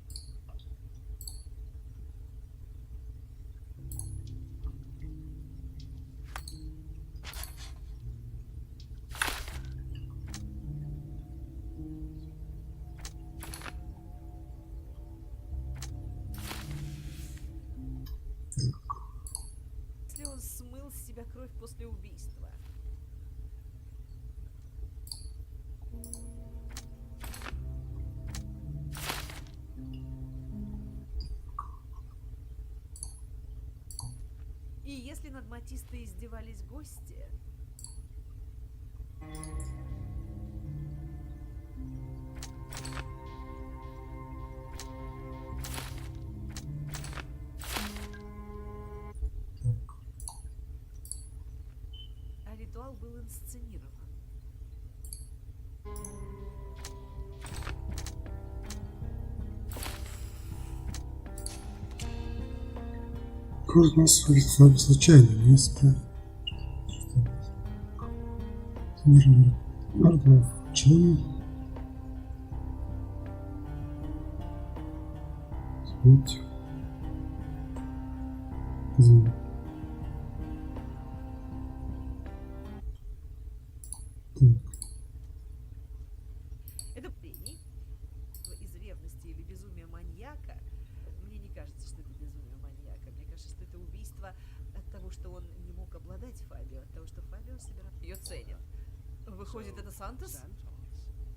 Если он смыл с себя кровь после убийства. И если над Матистой издевались гости... А ритуал был инсценирован. Курс нас вылетел случайно, не исправил. Пардон, чего? Смотрите. Это прений из ревности или безумия маньяка. Мне не кажется, что это безумие маньяка. Мне кажется, что это убийство от того, что он не мог обладать Фабио, от того, что Фабио собирал ее ценит. Выходит, это Сантос?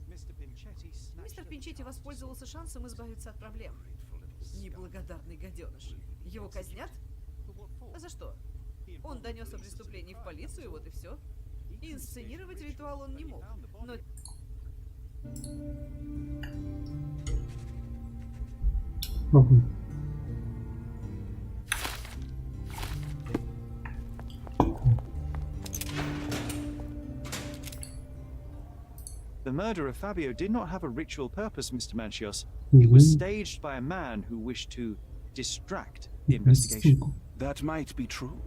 Мистер Пинчетти воспользовался шансом избавиться от проблем. Неблагодарный гаденыш. Его казнят? А за что? Он донес о преступлении в полицию, вот и все. И инсценировать ритуал он не мог. Но... The murder of Fabio did not have a ritual purpose, Mr. Manchios. It was staged by a man who wished to distract the investigation. That might be true.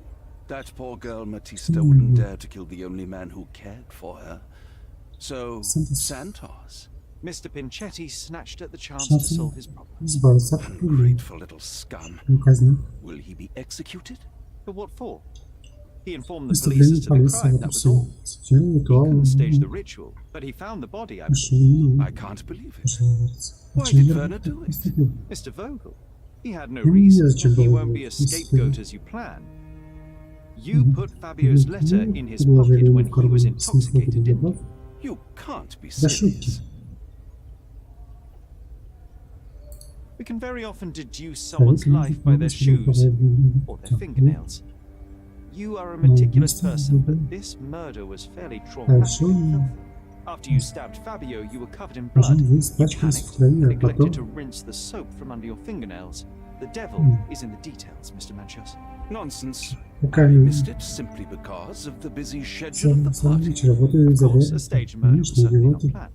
That poor girl Matista wouldn't dare to kill the only man who cared for her. So, Santos. Mr. Pinchetti snatched at the chance to solve his problem. Ungrateful little scum. Will he be executed? But what for? He informed the police as to the crime, that was all. He couldn't stage the ritual, but he found the body, I believe. I can't believe it. Why did Werner do it? Mr. Vogel. He had no reason, and he won't be a scapegoat as you plan. You put Fabio's letter in his pocket when he was intoxicated, didn't you? You can't be serious. We can very often deduce someone's life by their shoes or their fingernails. You are a meticulous person, but this murder was fairly traumatic. After you stabbed Fabio, you were covered in blood. You panicked and neglected to rinse the soap from under your fingernails. The devil is in the details, Mr. Manchios. Nonsense. I missed it simply because of the busy schedule of the party. Of course, a staged murder was certainly not planned.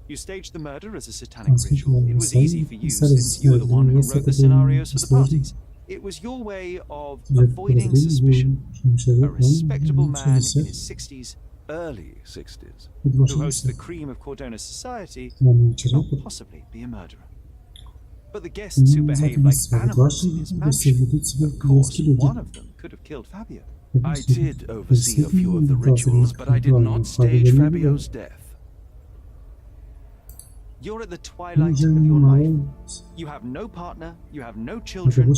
You staged the murder as a satanic ritual. It was easy for you, since you were the one who wrote the scenarios for the parties. It was your way of avoiding suspicion. A respectable man in his 60s, early 60s, who hosts the cream of Cordona's society, could not possibly be a murderer. But the guests who behaved like animals in his mansion, of course, one of them could have killed Fabio. I did oversee a few of the rituals, but I did not stage Fabio's death. You're at the twilight of your life. You have no partner, you have no children.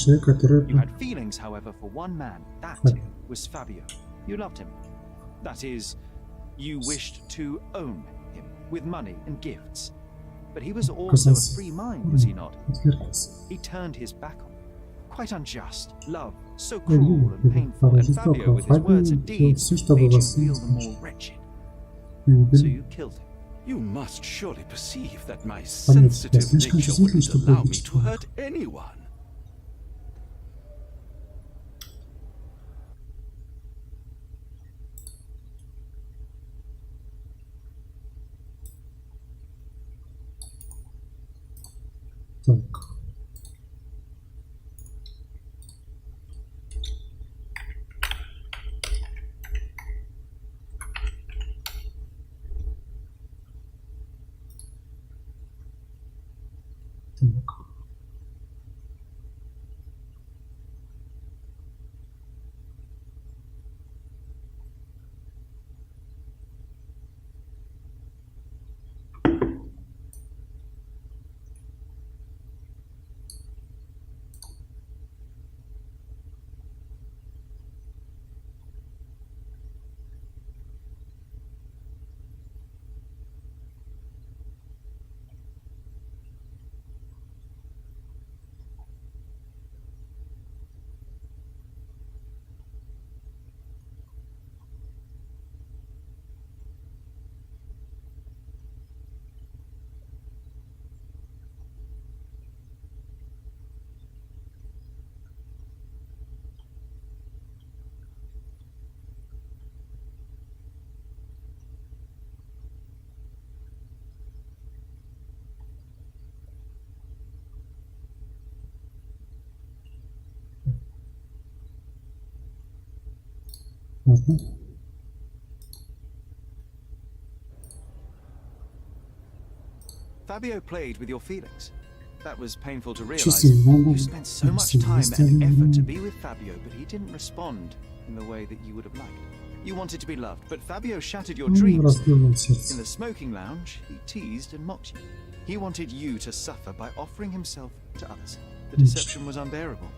You had feelings, however, for one man. That was Fabio. You loved him. That is, you wished to own him with money and gifts. But he was also a free mind, was he not? He turned his back on you. Quite unjust. Love, so cruel and painful, and Fabio, with his words and deeds, made you feel the more wretched. So you killed him. You must surely perceive that my sensitive nature wouldn't allow me to hurt anyone. Так. Ладно. Fabio played with your feelings. That was painful to realize. Чувствую, You spent so much time and effort to be with Fabio, but he didn't respond in the way that you would have liked. You wanted to be loved, but Fabio shattered your dreams. In the smoking lounge, he teased and mocked you. He wanted you to suffer by offering himself to others. The deception was unbearable.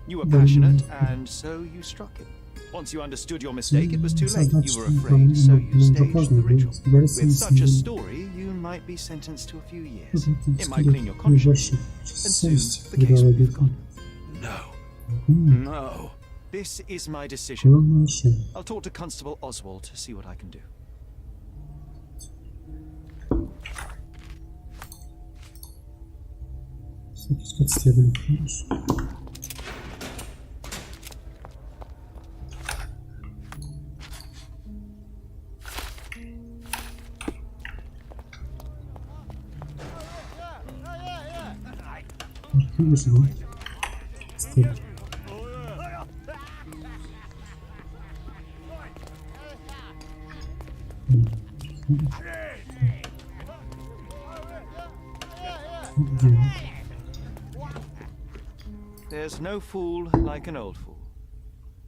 You were passionate, and so you struck him. Once you understood your mistake, it was too late. You were afraid, so you staged the ritual. With such a story, you might be sentenced to a few years. It might clean your conscience, and soon the case will be forgotten. No. No. This is my decision. I'll talk to Constable Oswald to see what I can do. There's no fool like an old fool.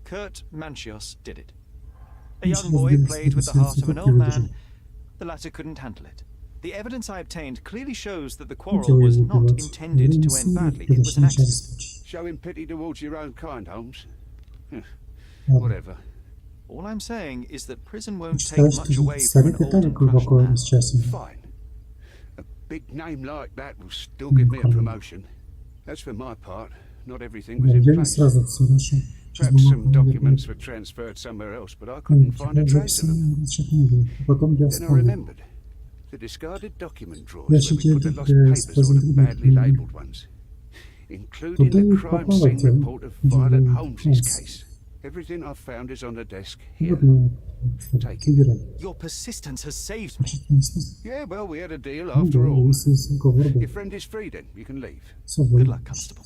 Kurt Manchios did it. A young boy played with the heart of an old man. The latter couldn't handle it. The evidence I obtained clearly shows that the quarrel was not intended to end badly. It was an accident. Showing pity towards your own kind, Holmes. Whatever. All I'm saying is that prison won't take much away from an old and crushed man. Fine. A big name like that will still give me a promotion. As for my part, not everything was in place. Perhaps some documents were transferred somewhere else, but I couldn't find a trace of them. Then I remembered. The discarded document drawers where we put the lost papers or the badly labelled ones. Including the crime scene report of Violet Holmes's case. Everything I've found is on the desk here. Take it. Your persistence has saved me. Yeah, well, we had a deal after all. Your friend is free then. You can leave. Good luck, Constable.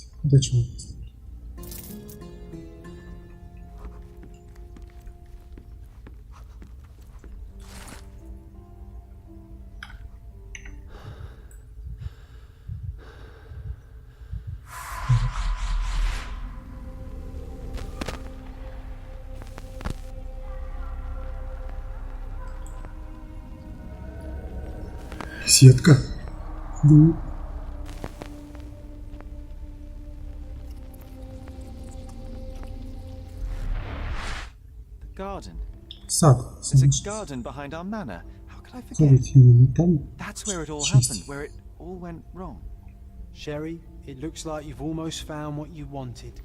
Сетка. Ну. The garden. Сад. There's a garden behind our manor. How could I forget? That's where it all happened, where it all went wrong. Sherry, it looks like you've almost found what you wanted.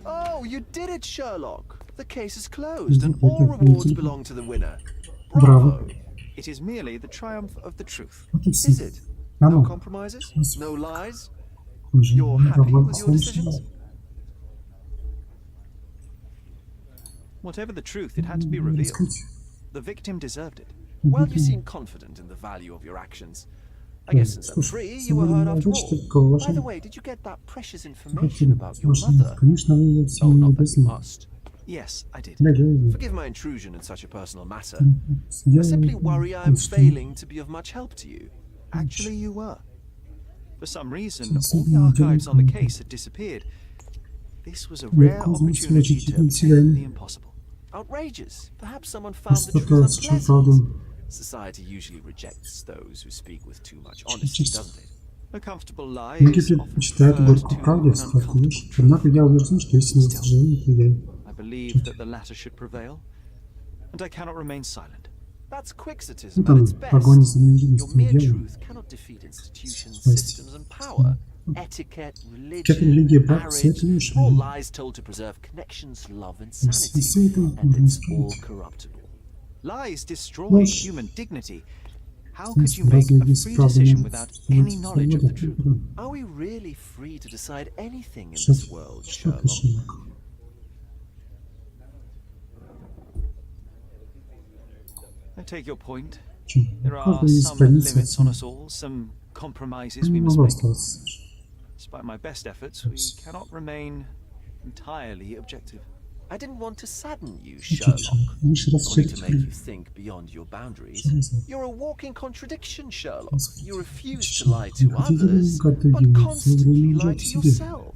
Oh, you did it, Sherlock. The case is closed and all rewards belong to the winner. Bravo. It is merely the triumph of the truth. Is it? No compromises? No lies? You're happy with your decisions? Whatever the truth, it had to be revealed. The victim deserved it. Well, you seem confident in the value of your actions. I guess since I'm free, you were heard after all. By the way, did you get that precious information about your mother? Oh, not that you must. Yes, I did. Forgive my intrusion in such a personal matter. I simply worry I'm failing to be of much help to you. Actually, you were. For some reason, all the archives on the case had disappeared. This was a rare opportunity to obtain the impossible. Outrageous. Perhaps someone found the truth unpleasant. Society usually rejects those who speak with too much honesty, doesn't it? A comfortable lie Многие is often предпочитают preferred горькую to правду, an сладкую ложь, uncomfortable однако truth. я убежден, что истинное сожаление победит. I believe that the latter should prevail, and I cannot remain silent. That's quixotism Вот at он, its best. погоня за Your неожиданностью mere дела. truth cannot defeat institutions, systems, and power. Etiquette, Как религия, religion, брак, все это marriage, ложь. all lies told to preserve connections, love, and sanity, Все это and можно it's all исправить. corruptible. Lies destroy Ложь. human dignity. How В could you смысле, make разве a есть free право decision на without any knowledge of the truth? свободу? Are we really free to decide anything in Что this world, Sherlock? Шерлок? I take your point. Чё? There are Правда есть some границы. limits on us all, some compromises we Не must могу make. оставаться. Despite my best efforts, we cannot remain entirely objective. I didn't want to sadden you, Чуть-чуть. Sherlock. Лишь раз Only to человек make you think beyond your boundaries. You're a walking contradiction, Sherlock. You refuse to lie to others, but constantly lie to yourself.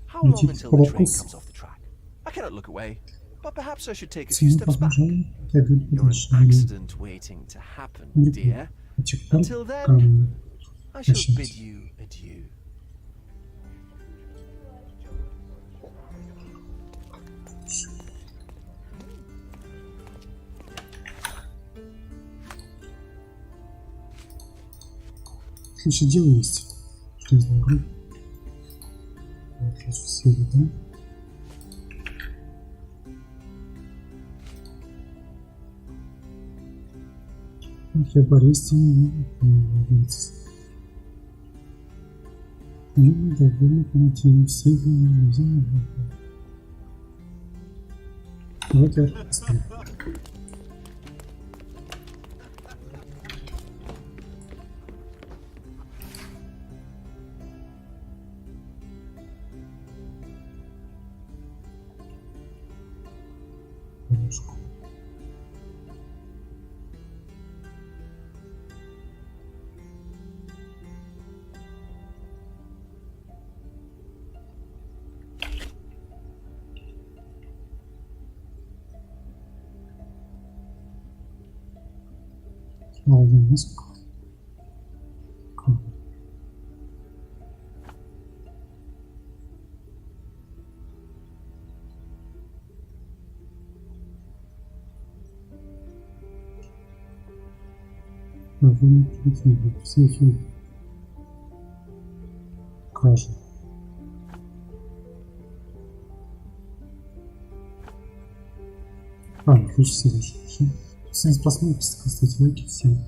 How long until the train comes off the track? I cannot look away, but perhaps I should take a few steps back. You're an accident waiting to happen, dear. Until then, I shall bid you adieu. Слушай, дело есть. Что я знаю? Сейчас все это. Я борюсь не надеюсь. Я довольно понятен все люди. Вот я поставлю. Молодец. Все эти кражи. Ключ все лишь. Всем за просмотр, ставьте лайки, всем.